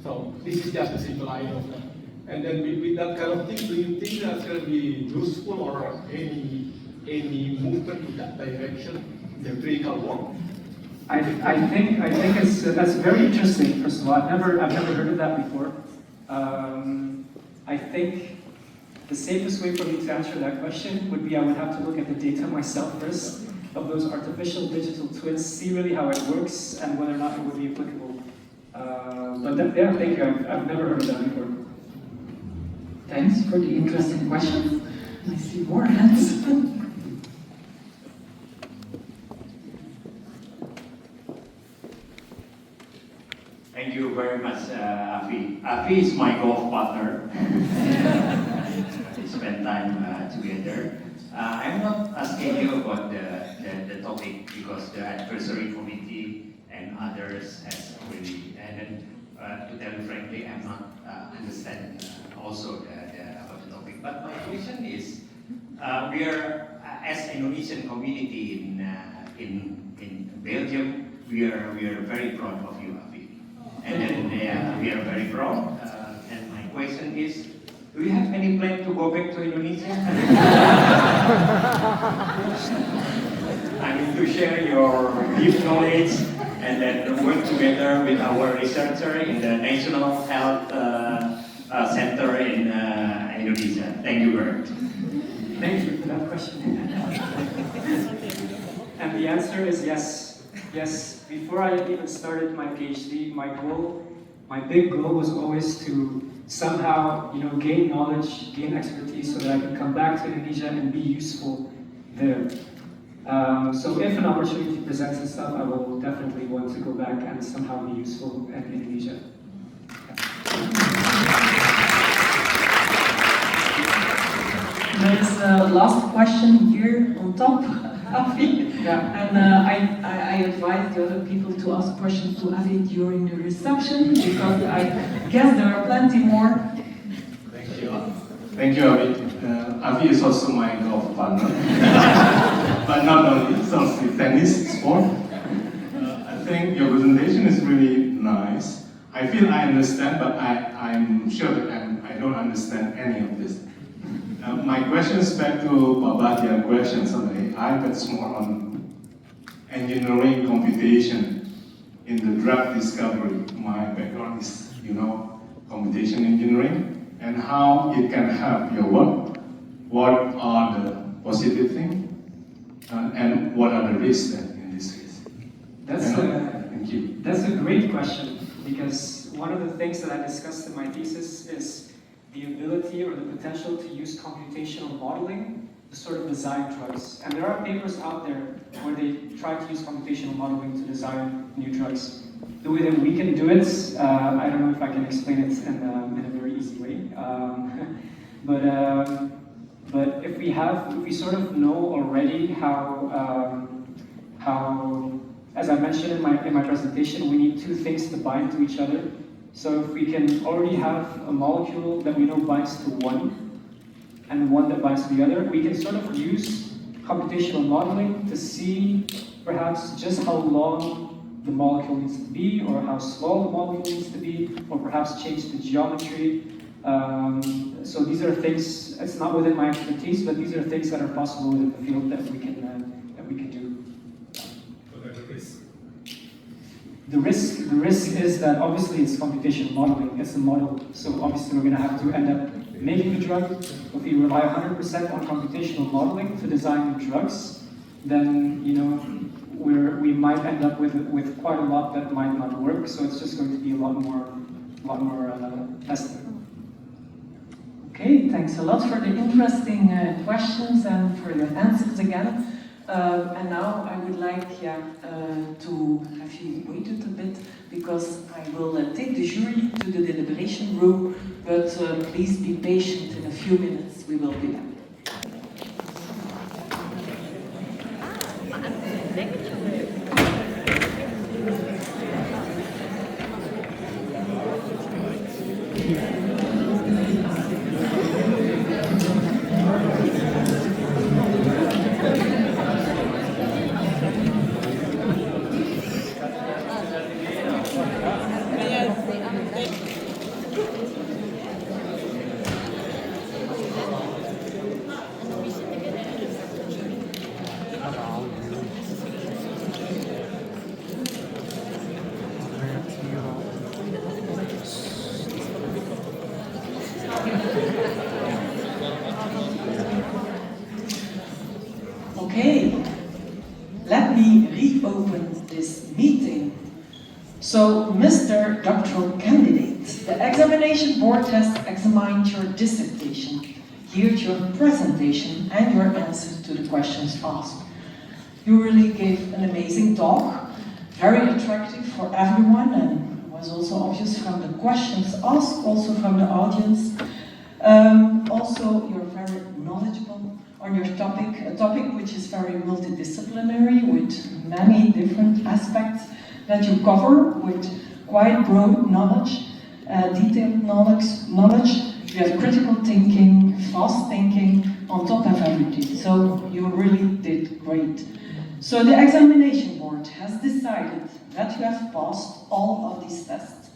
[SPEAKER 8] So this is just a simple idea of that. And then with that kind of thing, do you think that's going to be useful or any movement in that direction, the clinical work?
[SPEAKER 2] I think that's very interesting. First of all, I've never heard of that before. I think the safest way for me to answer that question would be I would have to look at the data myself first of those artificial digital twins, see really how it works and whether or not it would be applicable. Yeah, thank you. I've never heard of that before.
[SPEAKER 3] Thanks for the interesting question. I see more hands.
[SPEAKER 9] Thank you very much, Affy. Affy is my golf partner. We spend time together. I'm not asking you about the topic because the advisory committee and others has already, and to tell you frankly, I'm not understand also about the topic. But my question is, we are, as Indonesian community in Belgium, we are very proud of you, Affy. And then we are very proud. And my question is, do you have any plan to go back to Indonesia? I mean, to share your deep knowledge and then work together with our researcher in the National Health Center in Indonesia. Thank you very much.
[SPEAKER 2] Thank you for that question. And the answer is yes. Yes. Before I even started my PhD, my big goal was always to somehow, gain knowledge, gain expertise, so that I could come back to Indonesia and be useful there. So if an opportunity presents itself, I will definitely want to go back and somehow be useful in Indonesia.
[SPEAKER 3] There's a last question here on top, Affy.
[SPEAKER 2] Yeah.
[SPEAKER 3] And I advise the other people to ask questions to Affy during the reception, because I guess there are plenty more.
[SPEAKER 10] Thank you. Thank you, Affy. Affy is also my golf partner. But not only, it's also tennis sport. I think your presentation is really nice. I feel I understand, but I'm sure that I don't understand any of this. My question is back to Babatia's question on AI, but it's more on engineering computation in the drug discovery. My background is, computation engineering, and how it can help your work. What are the positive things, and what are the risks then in this case? Thank you.
[SPEAKER 2] That's a great question, because one of the things that I discussed in my thesis is the ability or the potential to use computational modeling to sort of design drugs. And there are papers out there where they try to use computational modeling to design new drugs. The way that we can do it, I don't know if I can explain it in a very easy way. But if we sort of know already how, as I mentioned in my presentation, we need two things to bind to each other. So if we can already have a molecule that we know binds to one, and one that binds to the other, we can sort of use computational modeling to see perhaps just how long the molecule needs to be, or how small the molecule needs to be, or perhaps change the geometry. So these are things, it's not within my expertise, but these are things that are possible in the field that we can do. The risk is that obviously it's computational modeling, it's a model, so obviously we're going to have to end up making a drug. If we rely 100% on computational modeling to design new drugs, then we might end up with quite a lot that might not work, so it's just going to be a lot more testing.
[SPEAKER 3] Okay, thanks a lot for the interesting questions and for your answers again. And now I would like to have you waited a bit, because I will take the jury to the deliberation room, but please be patient. In a few minutes we will be back. Okay, let me reopen this meeting. So, Mr. Doctoral Candidate, the examination board has examined your dissertation, heard your presentation and your answers to the questions asked. You really gave an amazing talk, very attractive for everyone, and was also obvious from the questions asked, also from the audience. Also, you're very knowledgeable on your topic, a topic which is very multidisciplinary, with many different aspects that you cover, with quite broad knowledge, detailed knowledge. You have critical thinking, fast thinking, on top of everything. So you really did great. So the examination board has decided that you have passed all of these tests.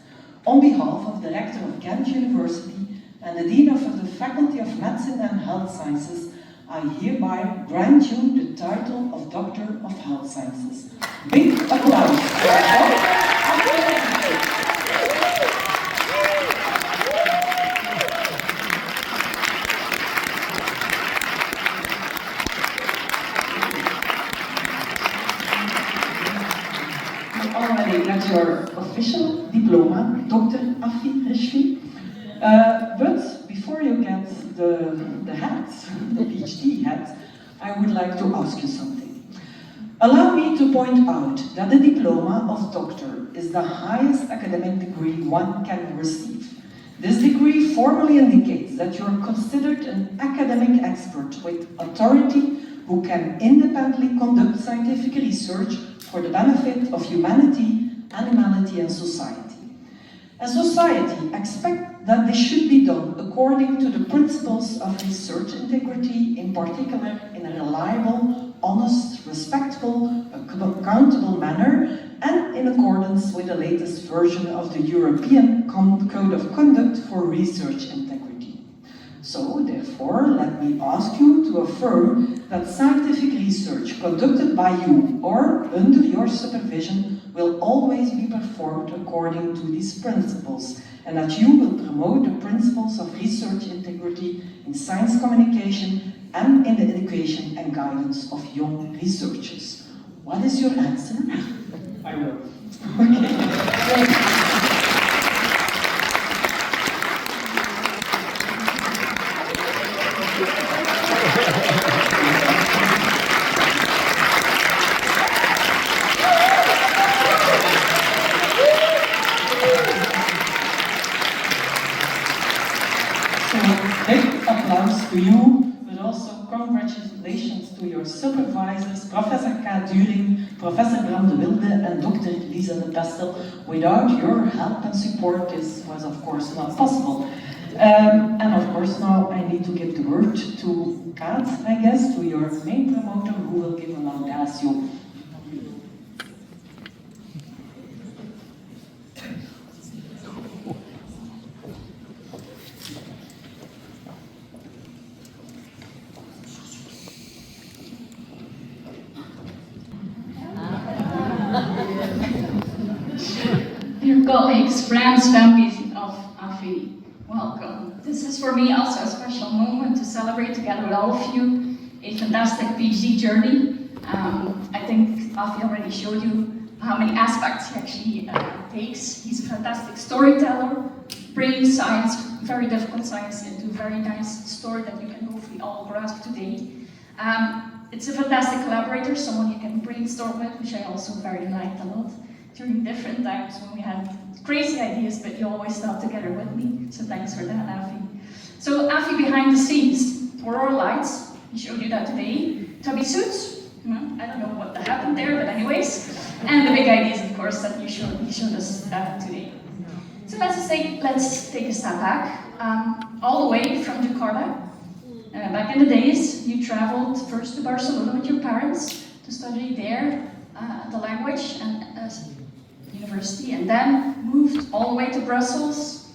[SPEAKER 3] On behalf of the rector of Ghent University and the dean of the Faculty of Medicine and Health Sciences, I hereby grant you the title of Doctor of Health Sciences. Big applause for already got your official diploma, Dr. Affy Rishfi. But before you get the hat, the PhD hat, I would like to ask you something. Allow me to point out that the diploma of doctor is the highest academic degree one can receive. This degree formally indicates that you are considered an academic expert with authority who can independently conduct scientific research for the benefit of humanity, animality, and society. As society expect that this should be done according to the principles of research integrity, in particular in a reliable, honest, respectful, accountable manner, and in accordance with the latest version of the European Code of Conduct for Research Integrity. So, therefore, let me ask you to affirm that scientific research conducted by you or under your supervision will always be performed according to these principles, and that you will promote the principles of research integrity in science communication and in the education and guidance of young researchers. What is your answer?
[SPEAKER 2] I will.
[SPEAKER 3] Okay. Big applause to you, but also congratulations to your supervisors, Professor K. During, Professor Bram de Wilde, and Dr. Lisa de Pestel. Without your help and support, this was of course not possible. And of course now I need to give the word to Kat, I guess, to your main promoter, who will give a laudatio.
[SPEAKER 11] Dear colleagues, friends, families of Affy, welcome. This is for me also a special moment to celebrate together with all of you a fantastic PhD journey. I think Affy already showed you how many aspects he actually takes. He's a fantastic storyteller, bringing science, very difficult science, into a very nice story that you can hopefully all grasp today. It's a fantastic collaborator, someone you can brainstorm with, which I also very liked a lot. During different times when we had crazy ideas, but you always thought together with me. So thanks for that, Affy. So Affy behind the scenes, for our lights, he showed you that today. Tubby suits, I don't know what happened there, but anyways. And the big ideas, of course, that he showed us today. So let's take a step back, all the way from Jakarta. Back in the days, you traveled first to Barcelona with your parents to study there the language and university, and then moved all the way to Brussels.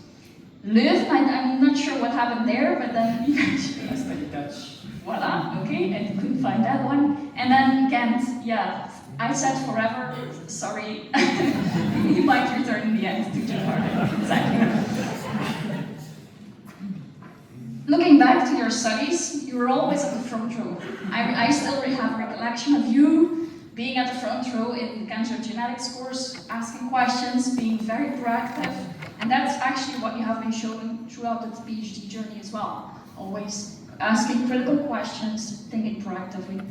[SPEAKER 11] Leuven, I'm not sure what happened there, but then eventually
[SPEAKER 2] I studied Dutch.
[SPEAKER 11] Voila, okay, I couldn't find that one. And then Ghent, yeah, I said forever, sorry, you might return in the end to Jakarta, exactly. Looking back to your studies, you were always at the front row. I still have a recollection of you being at the front row in the cancer genetics course, asking questions, being very proactive, and that's actually what you have been showing throughout the PhD journey as well. Always asking critical questions, thinking proactively.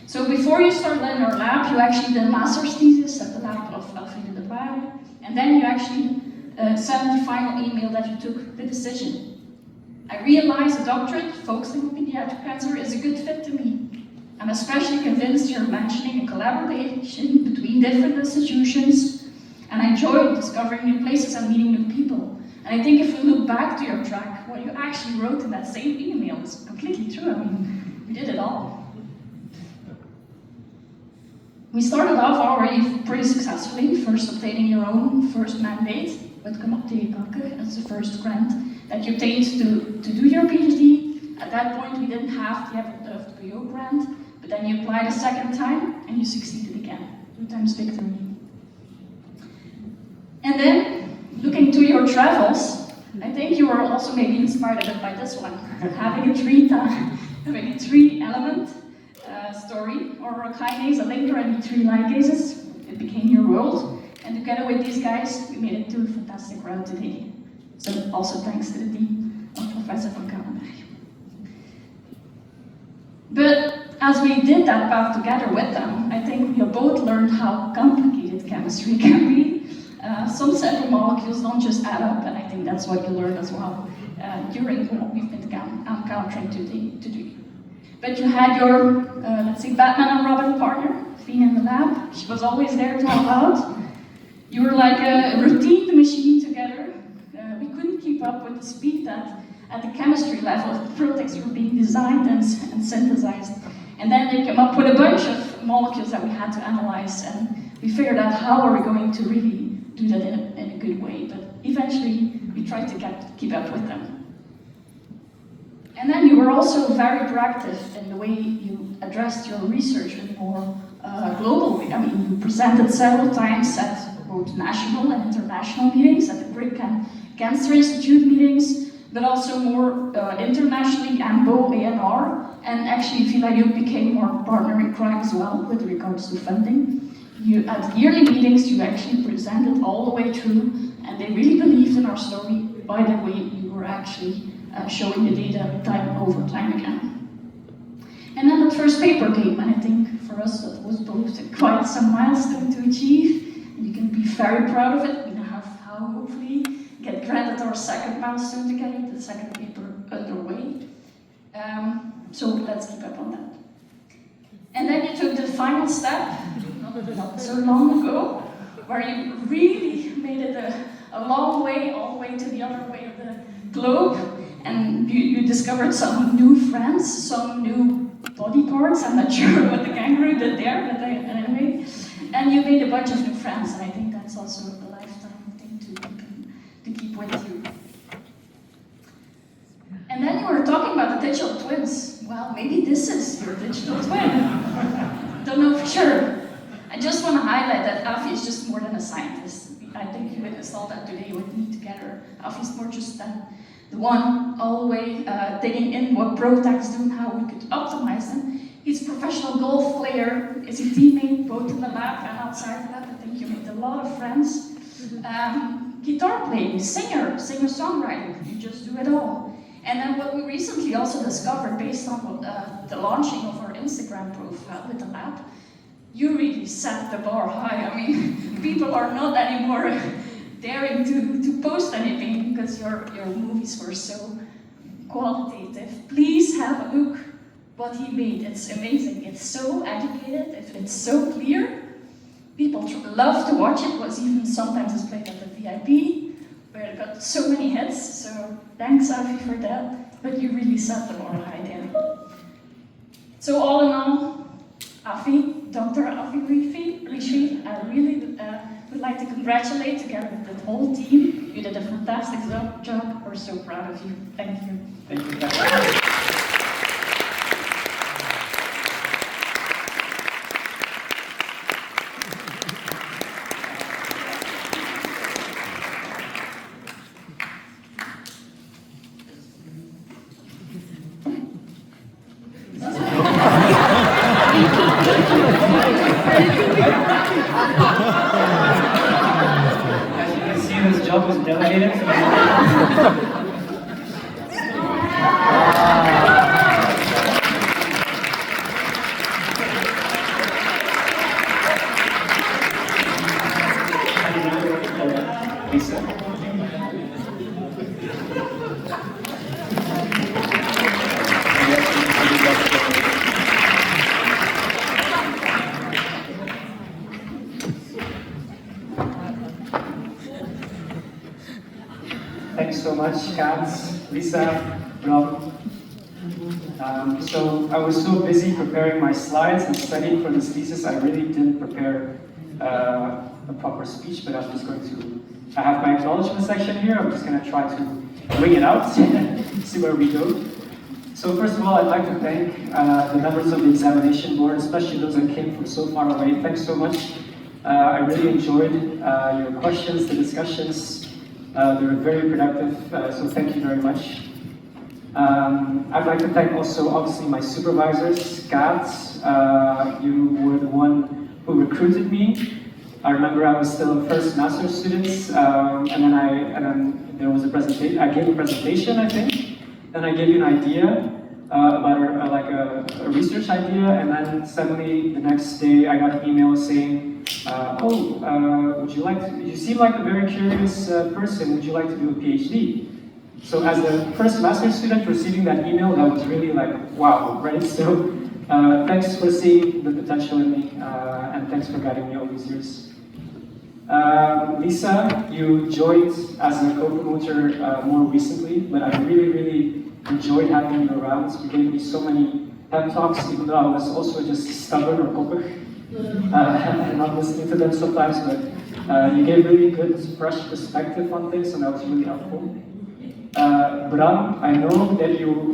[SPEAKER 11] So before you started in our lab, you actually did a master's thesis at the lab of Affy de Pare, and then you actually sent the final email that you took the decision. I realized a doctorate focusing on pediatric cancer is a good fit to me. I'm especially convinced you're mentioning a collaboration between different institutions, and I enjoyed discovering new places and meeting new people. And I think if we look back to your track, what you actually wrote in that same email is completely true. I mean, we did it all. We started off already pretty successfully, first obtaining your own first mandate with Comité as the first grant that you obtained to do your PhD. At that point, we didn't have the FWO grant, but then you applied a second time and you succeeded again. 2 times victory. And then, looking to your travels, I think you were also maybe inspired a bit by this one. having a 3-element story, or a kinase, a linker, and 3 ligases. It became your world. And together with these guys, we made it to a fantastic round today. So also thanks to the team of Professor van Kouwenberg. But as we did that path together with them, I think we both learned how complicated chemistry can be. Some simple molecules don't just add up, and I think that's what you learned as well during what we've been encountering today. But you had your, let's say, Batman and Robin partner, Fien in the lab. She was always there to help out. You were like a routine machine together. We couldn't keep up with the speed that at the chemistry level proteins were being designed and synthesized. And then they came up with a bunch of molecules that we had to analyze, and we figured out how are we going to really do that in a good way. But eventually, we tried to keep up with them. And then you were also very proactive in the way you addressed your research in a more global way. I mean, you presented several times at both national and international meetings, at the Brick Cancer Institute meetings, but also more internationally, AMBO, ANR, and actually Villa became our partner in crime as well with regards to funding. You, at yearly meetings, you actually presented all the way through, and they really believed in our story by the way you were actually showing the data time over time again. And then the first paper came, and I think for us that was both quite some milestone to achieve. And you can be very proud of it. We now have how hopefully get granted our second milestone to get the second paper underway. So let's keep up on that. And then you took the final step, not so long ago, where you really made it a long way, all the way to the other way of the globe, and you discovered some new friends, some new body parts. I'm not sure what the kangaroo did there, but anyway. And you made a bunch of new friends, and I think that's also a lifetime thing to keep with you. And then you were talking about the digital twins. Well, maybe this is your digital twin. Don't know for sure. I just want to highlight that Affy is just more than a scientist. I think you witnessed all that today with me together. Affy's more just the one all the way digging in what ProTags do and how we could optimize them. He's a professional golf player, is a teammate both in the lab and outside the lab. I think you made a lot of friends. Guitar playing, singer-songwriter, you just do it all. And then what we recently also discovered based on the launching of our Instagram profile with the lab, you really set the bar high. I mean, people are not anymore daring to post anything because your movies were so qualitative. Please have a look what he made. It's amazing. It's so educated. It's so clear. People love to watch it. Was even sometimes displayed at the VIP, where it got so many hits. So thanks, Affy, for that. But you really set the bar high there. So all in all, Affy, Dr. Affy Rishfi, I really would like to congratulate together with the whole team. You did a fantastic job. We're so proud of you. Thank you.
[SPEAKER 2] Thank you. As you can see, this job was delegated. Lisa. Thanks so much, Kats, Lisa, Rob. So I was so busy preparing my slides and studying for this thesis, I really didn't prepare a proper speech, but I'm just going to, I have my acknowledgement section here, I'm just going to try to wing it out, see where we go. So first of all, I'd like to thank the members of the examination board, especially those that came from so far away. Thanks so much. I really enjoyed your questions, the discussions. They were very productive, so thank you very much. I'd like to thank also, obviously, my supervisors, Gats. You were the one who recruited me, I remember I was still a first master's student, and then there was a presentation. I gave a presentation, I think. Then I gave you an idea about a research idea, and then suddenly the next day I got an email saying, would you like to? You seem like a very curious person. Would you like to do a PhD? So as a first master's student receiving that email, that was really like wow, right? So thanks for seeing the potential in me, and thanks for guiding me all these years. Lisa, you joined as a co-promoter more recently, but I really enjoyed having you around. You gave me so many pep talks, even though I was also just stubborn or koppig, and not listening to them sometimes, but you gave really good, fresh perspective on things, and that was really helpful. Bram, I know that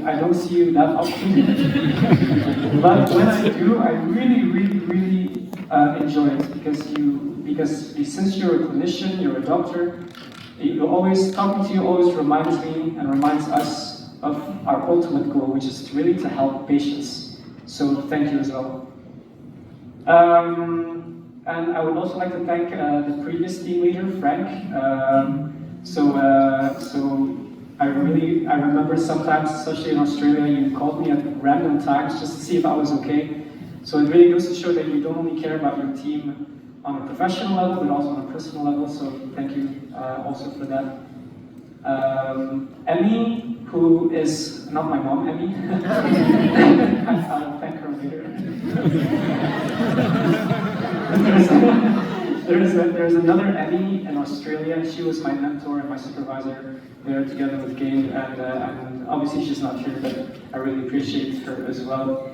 [SPEAKER 2] I don't see you that often, but when I do, I really enjoy it because since you're a clinician, you're a doctor, talking to you always reminds me and reminds us of our ultimate goal, which is really to help patients. So thank you as well. And I would also like to thank the previous team leader, Frank. So I remember sometimes, especially in Australia, you called me at random times just to see if I was okay. So it really goes to show that you don't only care about your team on a professional level, but also on a personal level. So thank you also for that. Emmy, who is not my mom, Emmy. I'll thank her later. There's another Emmy in Australia. She was my mentor and my supervisor there together with Gabe, and obviously she's not here, but I really appreciate her as well.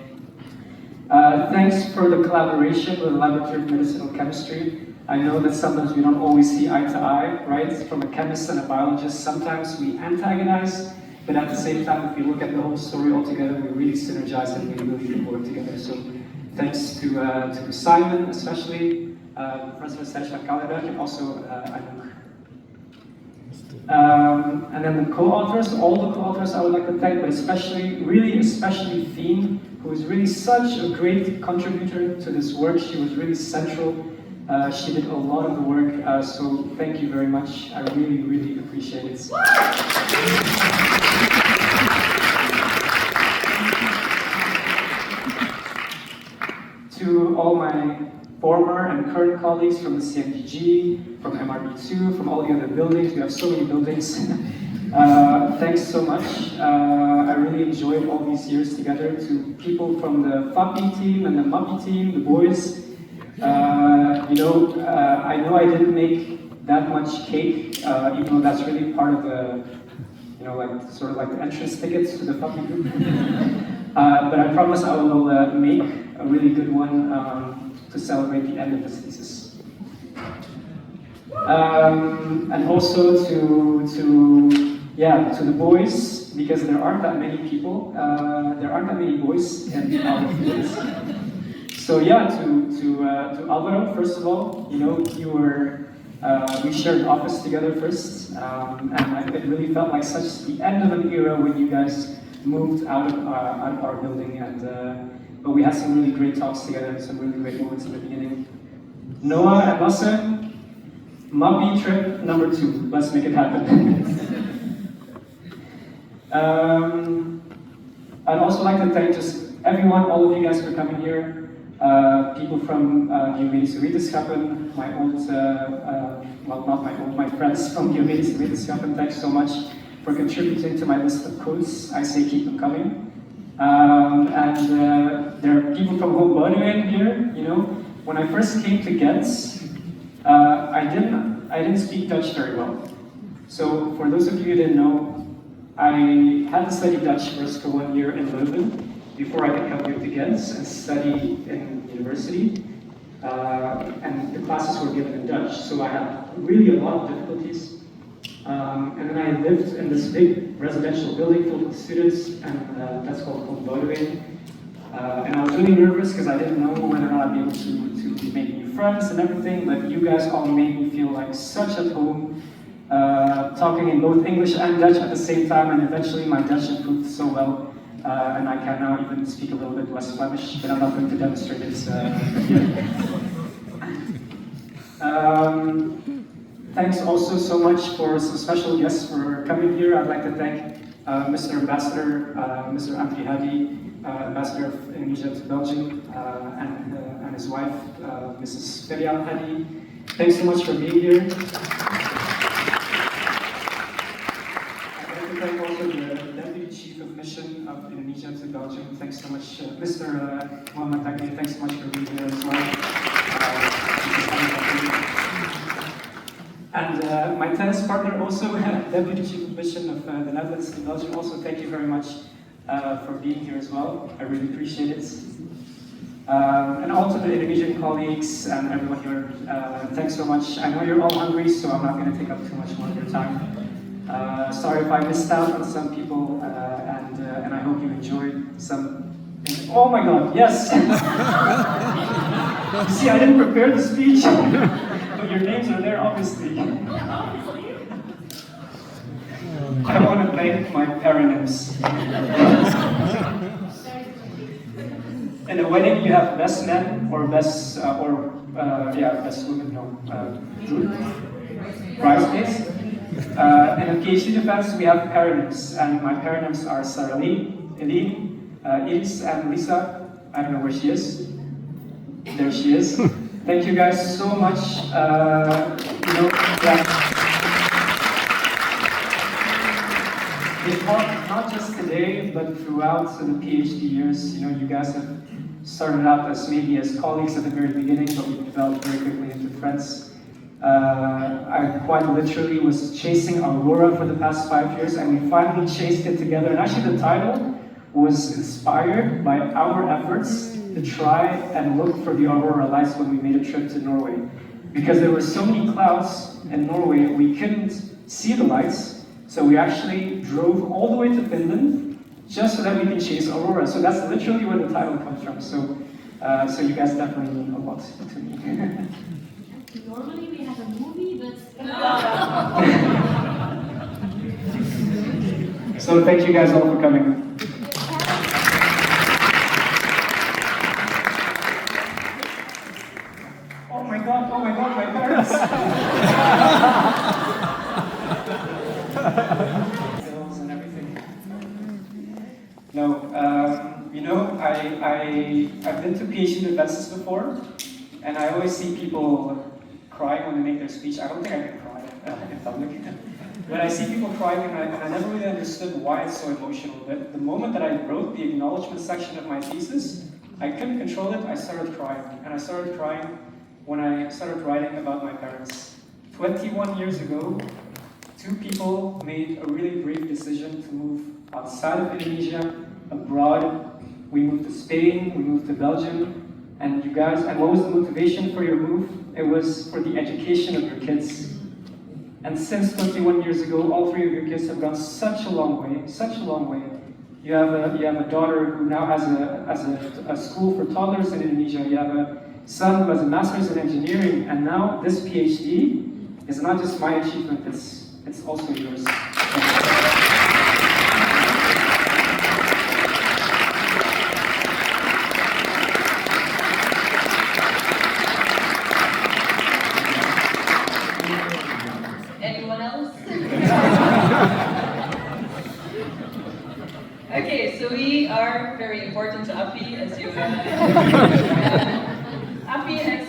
[SPEAKER 2] Thanks for the collaboration with the Laboratory of Medicinal Chemistry. I know that sometimes we don't always see eye to eye, right? From a chemist and a biologist, sometimes we antagonize, but at the same time, if we look at the whole story altogether, we really synergize and we really work together. So thanks to Simon, especially, President Serge Kallenberg, and also Anouk. And then the co-authors, all the co-authors I would like to thank, but especially Theme, who is really such a great contributor to this work. She was really central. She did a lot of the work, so thank you very much. I really appreciate it. To all my former and current colleagues from the CMDG, from MRB2, from all the other buildings. We have so many buildings. Thanks so much. I really enjoyed all these years together. To people from the FAPI team and the MAPI team, the boys. I know I didn't make that much cake, even though that's really part of the, sort of like the entrance tickets to the FAPI group. But I promise I will make a really good one to celebrate the end of this thesis. And also to the boys, because there aren't that many people, there aren't that many boys in our fields. So yeah, to Alvaro, first of all, you were, we shared an office together first, and it really felt like such the end of an era when you guys moved out of our building, but we had some really great talks together and some really great moments in the beginning. Noah and Lasse, MAPI trip number 2, let's make it happen. I'd also like to thank just everyone, all of you guys for coming here. People from Biomedische Wetenschappen, my friends from Biomedische Wetenschappen, thanks so much for contributing to my list of quotes. I say keep them coming. And there are people from Hoogboudewijn here. When I first came to Ghent, I didn't speak Dutch very well. So for those of you who didn't know, I had to study Dutch first for 1 year in Leuven before I could come here to Ghent and study in university. And the classes were given in Dutch, so I had really a lot of difficulties. And then I lived in this big residential building filled with students, and that's called Hoogboudewijn. And I was really nervous because I didn't know whether or not I'd be able to make new friends and everything, but you guys all made me feel like such at home, talking in both English and Dutch at the same time, and eventually my Dutch improved so well, and I can now even speak a little bit less Flemish, but I'm not going to demonstrate it here. thanks also so much for some special guests for coming here. I'd like to thank Mr. Ambassador, Mr. Affy Hadi, Ambassador of Indonesia to Belgium, and his wife, Mrs. Feria Hadi. Thanks so much for being here. I'd like to thank also the Deputy Chief of Mission of Indonesia to Belgium. Thanks so much, Mr. Muhammad Tagni. Thanks so much for being here as well. And my tennis partner also, Deputy Chief of Mission of the Netherlands to Belgium, also thank you very much for being here as well. I really appreciate it. And also the Indonesian colleagues and everyone here, thanks so much. I know you're all hungry, so I'm not going to take up too much more of your time. Sorry if I missed out on some people, and I hope you enjoyed some. Oh my God, yes! You see, I didn't prepare the speech, but your names are there, obviously. I want to thank my parents. In a wedding, you have best men or best best women. No, bridesmaids. In a PhD defense, we have paronyms, and my paronyms are Saraline, Eileen, Iris, and Lisa. I don't know where she is. There she is. Thank you guys so much. Not just today, but throughout the PhD years, you guys have started out as maybe as colleagues at the very beginning, but we developed very quickly into friends. I quite literally was chasing Aurora for the past 5 years, and we finally chased it together. And actually, the title was inspired by our efforts to try and look for the Aurora lights when we made a trip to Norway. Because there were so many clouds in Norway, we couldn't see the lights. So we actually drove all the way to Finland just so that we can chase Aurora. So that's literally where the title comes from. So you guys definitely mean a lot to me.
[SPEAKER 12] Normally we have a movie, but...
[SPEAKER 2] So thank you guys all for coming. Oh my God, my parents! Bills and everything. No, I've been to PhD defenses before, and I always see people crying when they make their speech. I don't think I can cry in public. But I see people crying, and I never really understood why it's so emotional. But the moment that I wrote the acknowledgement section of my thesis, I couldn't control it. I started crying. And I started crying when I started writing about my parents. 21 years ago, 2 people made a really brave decision to move outside of Indonesia, abroad. We moved to Spain, we moved to Belgium, and you guys, and what was the motivation for your move? It was for the education of your kids. And since 21 years ago, all 3 of your kids have gone such a long way, such a long way. You have a daughter who now has a school for toddlers in Indonesia. You have a son who has a master's in engineering, and now this PhD is not just my achievement, it's also yours.
[SPEAKER 12] Anyone else? Okay, so we are very important to Affy, as you Affy has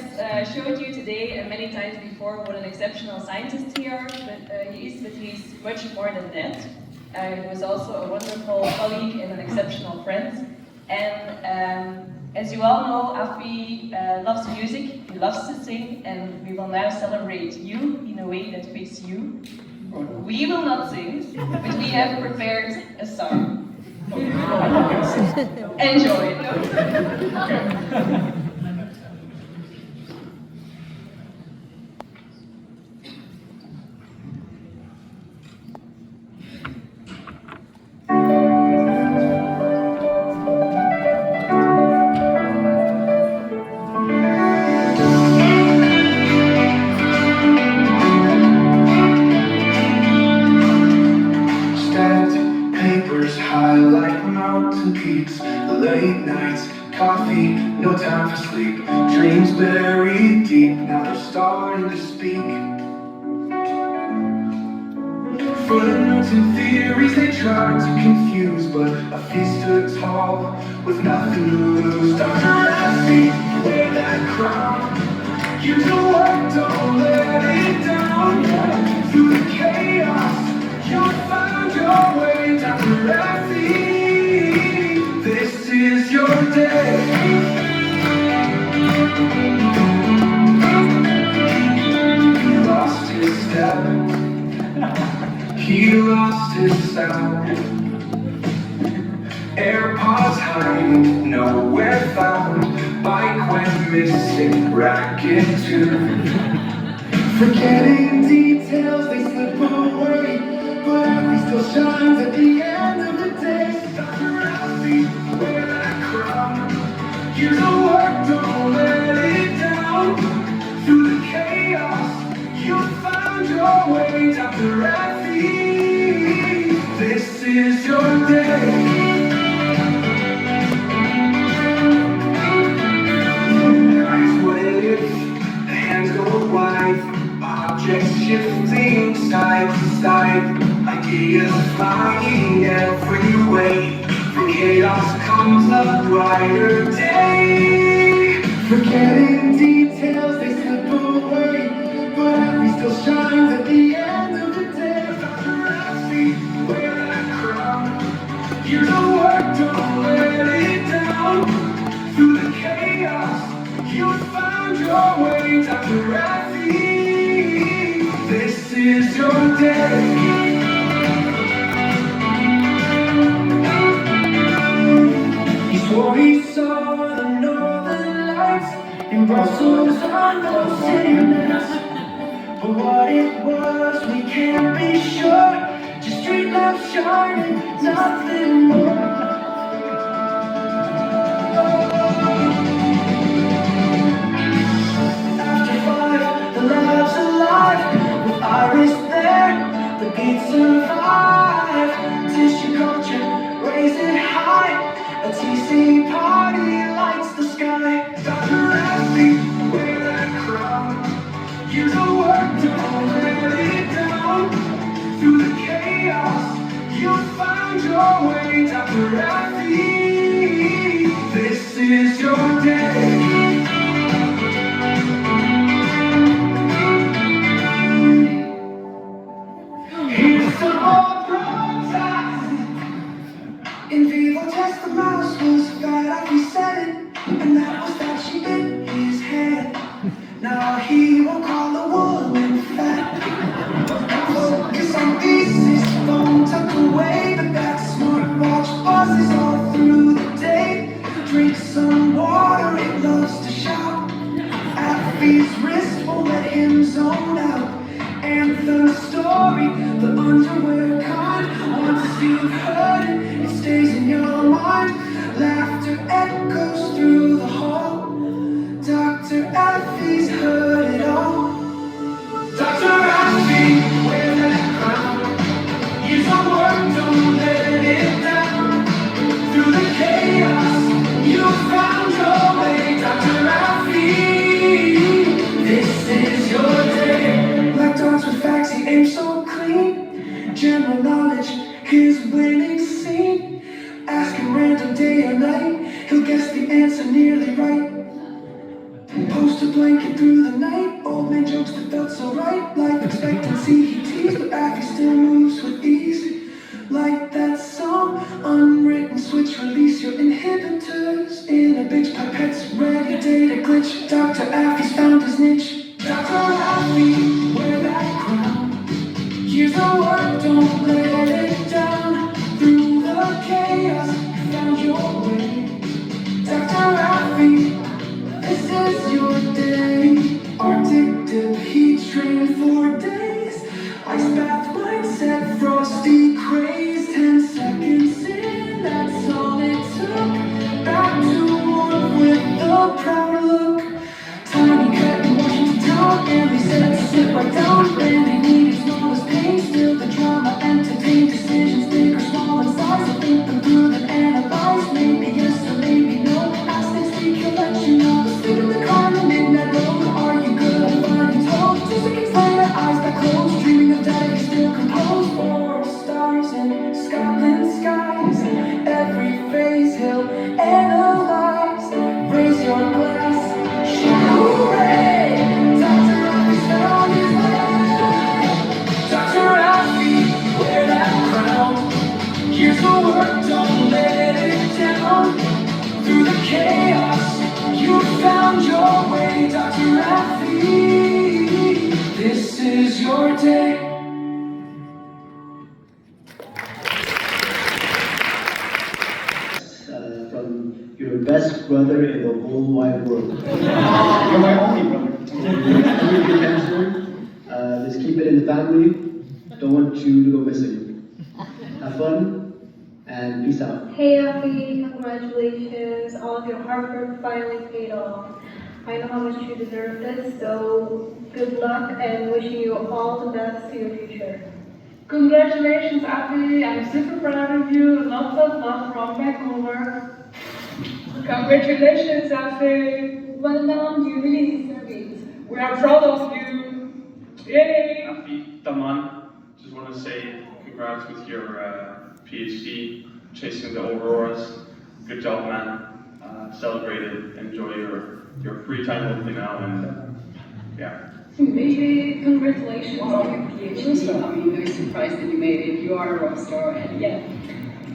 [SPEAKER 12] showed you today and many times before what an exceptional scientist he is, but he's much more than that. He was also a wonderful colleague and an exceptional friend. And as you all know, Affy loves music, he loves to sing, and we will now celebrate you in a way that fits you. We will not sing, but we have prepared a song. Enjoy.
[SPEAKER 13] Late nights, coffee, no time for sleep. Dreams buried deep, now they're starting to speak. For the notes and theories they tried to confuse, but Affy stood tall with nothing to lose. Dr. Affy, wear that crown. Use the work, don't let it down. Through the chaos, you'll find your way. Dr. Affy, this is your day. He lost his step. He lost his sound. AirPods hiding, nowhere found. Bike went missing, racket too. Forgetting details, they slip away. But Affy still shines at the end of the day. Dr. Affy, wear that crown. Use the work, don't let it down. Through the chaos, you'll find your way. Dr. Affy, this is your day. Eyes wide lit, the hands go wide. Objects shifting side to side. Ideas flying every way. From chaos comes a brighter day. Forgetting details, they slip away. But Affy still shines at the end of the day. Dr. Affy, wear that crown. Use the work, don't let it down. Through the chaos, you'll find your way. Dr. Affy, this is your day. He swore he saw the northern lights in Brussels on those city nights. But what it was, we can't be sure. Just street lamps shining, nothing more. After 5, the lab's alive. With Iris there, the beat survive. Tissue culture, raise it high. A TC party lights the sky. Dr. Affy, wear that crown. Use the work, don't let it down. Through the chaos, you'll find your way. Dr. Affy, this is your day. Here's some more prototypes. In vivo test, the mouse was fat. Affy said it, and that was that she bit his head. Now he won't call a woman fat. Focus on thesis, phone tucked away. But that smartwatch buzzes all through the day. Drink some water, it loves to shout. Affy's wrist won't let him zone out. And the story, the underwear kind. Once you've heard it, it stays in your mind. Laughter echoes through the hall. Dr. Affy's heard it all. Dr. Affy, wear that crown. Use the work, don't let it down. Through the chaos, you found your way. Dr. Affy, this is your day. Black dots with facts, he aims so clean. General knowledge, his winning scene. Ask him random day or night, he'll guess the answer nearly right. Post a blanket through the night. Old man jokes that felt so right. Life expectancy he teased, but Affy still moves with ease. Like that song, unwritten switch. Release your inhibitors. In a bitch, pipettes ready, data glitch. Dr. Affy's found his niche. Dr. Affy, wear that crown. Use the work, don't let it down. Through the chaos, you found your way. Dr. Affy, this is your day. Arctic dip, heat train for days. Ice bath mindset, frosty craze. 10 seconds in, that's all it took. Back to warm with the proud look. Tiny cut in Washington
[SPEAKER 14] whole wide world.
[SPEAKER 2] You're my only brother.
[SPEAKER 14] You're cancer. Just keep it in the family. Don't want you to go missing. Have fun and peace out.
[SPEAKER 15] Hey Affy, congratulations. All of your hard work finally paid off. I know how much you deserve this, so good luck and wishing you all the best to your future.
[SPEAKER 16] Congratulations, Affy. I'm super proud of you. Lots of love from Vancouver.
[SPEAKER 12] Congratulations, Affy. Well done, you really deserve it. We are proud of you. Yay!
[SPEAKER 10] Affy, Taman, just want to say congrats with your PhD, chasing the auroras. Good job, man. Celebrate it. Enjoy your free time hopefully now, and yeah.
[SPEAKER 11] Maybe congratulations on your PhD. I mean, very surprised that you made it. You are a rock star, and yeah.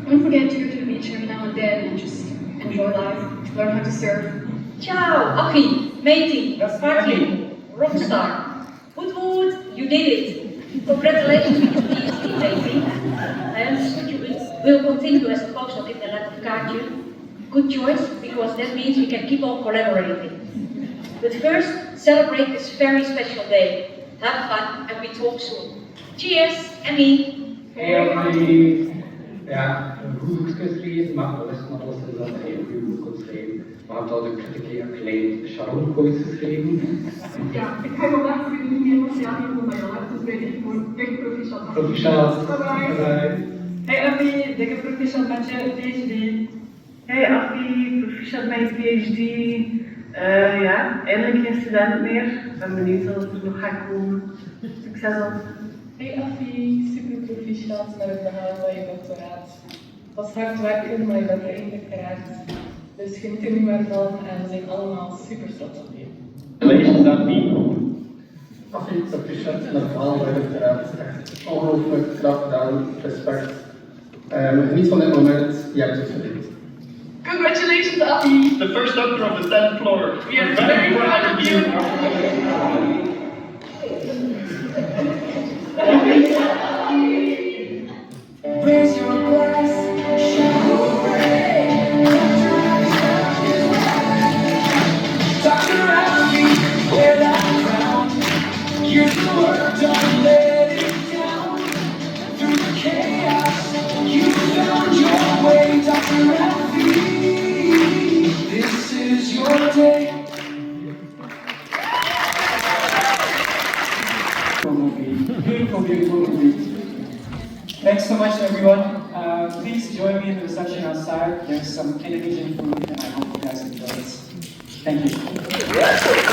[SPEAKER 11] Don't forget to go to the beach every now and then and just enjoy life. Learn how to surf.
[SPEAKER 17] Ciao, Affy, matey, party, rockstar. Wood, you did it. Congratulations with your PhD, matey. I understood you will continue as a postdoc in the lab of Kaatje. Good choice, because that means we can keep on collaborating. But first, celebrate this very special day. Have fun, and we talk soon. Cheers, Emmy.
[SPEAKER 18] Hey, Affy. Ja, een goed boek geschreven, maar de rest nog was dat hij een goed boek geschreven. Maar had al de critically acclaimed Sharon Coyce geschreven.
[SPEAKER 16] Ja, ik ga wel weg voor jullie niet emotioneel hier van mijn jongen, dus ben ik gewoon dikke proficiat.
[SPEAKER 18] Proficiat.
[SPEAKER 16] Bye bye. Hey Affy, dikke proficiat met je PhD.
[SPEAKER 19] Hey Affy, proficiat met je PhD. Ja, eindelijk geen student meer. Ik ben benieuwd wat er nog gaat komen. Succes dan.
[SPEAKER 16] Hey Affy, super proficiat met het behalen van je doctoraat. Het was hard werken, maar je bent er eindelijk geraakt. Dus geniet er nu maar van en we zijn allemaal super trots op je.
[SPEAKER 18] Congratulations, Affy. Affy, proficiat met het verhaal van je doctoraat. Echt ongelooflijk knap gedaan, respect. Geniet van dit moment, je hebt het verdiend.
[SPEAKER 16] Congratulations, Affy!
[SPEAKER 10] The first doctor of the 10th floor.
[SPEAKER 16] We are very proud of you!
[SPEAKER 13] Raise your glass, Dr. Affy, wear that crown. Years of work done, let it down. Through the chaos, you found your way, Dr. Affy. This is your day.
[SPEAKER 2] Beautiful, beautiful movie. Thanks so much, everyone. Please join me in the reception outside. There's some Indonesian food, and I hope you guys enjoy this. Thank you.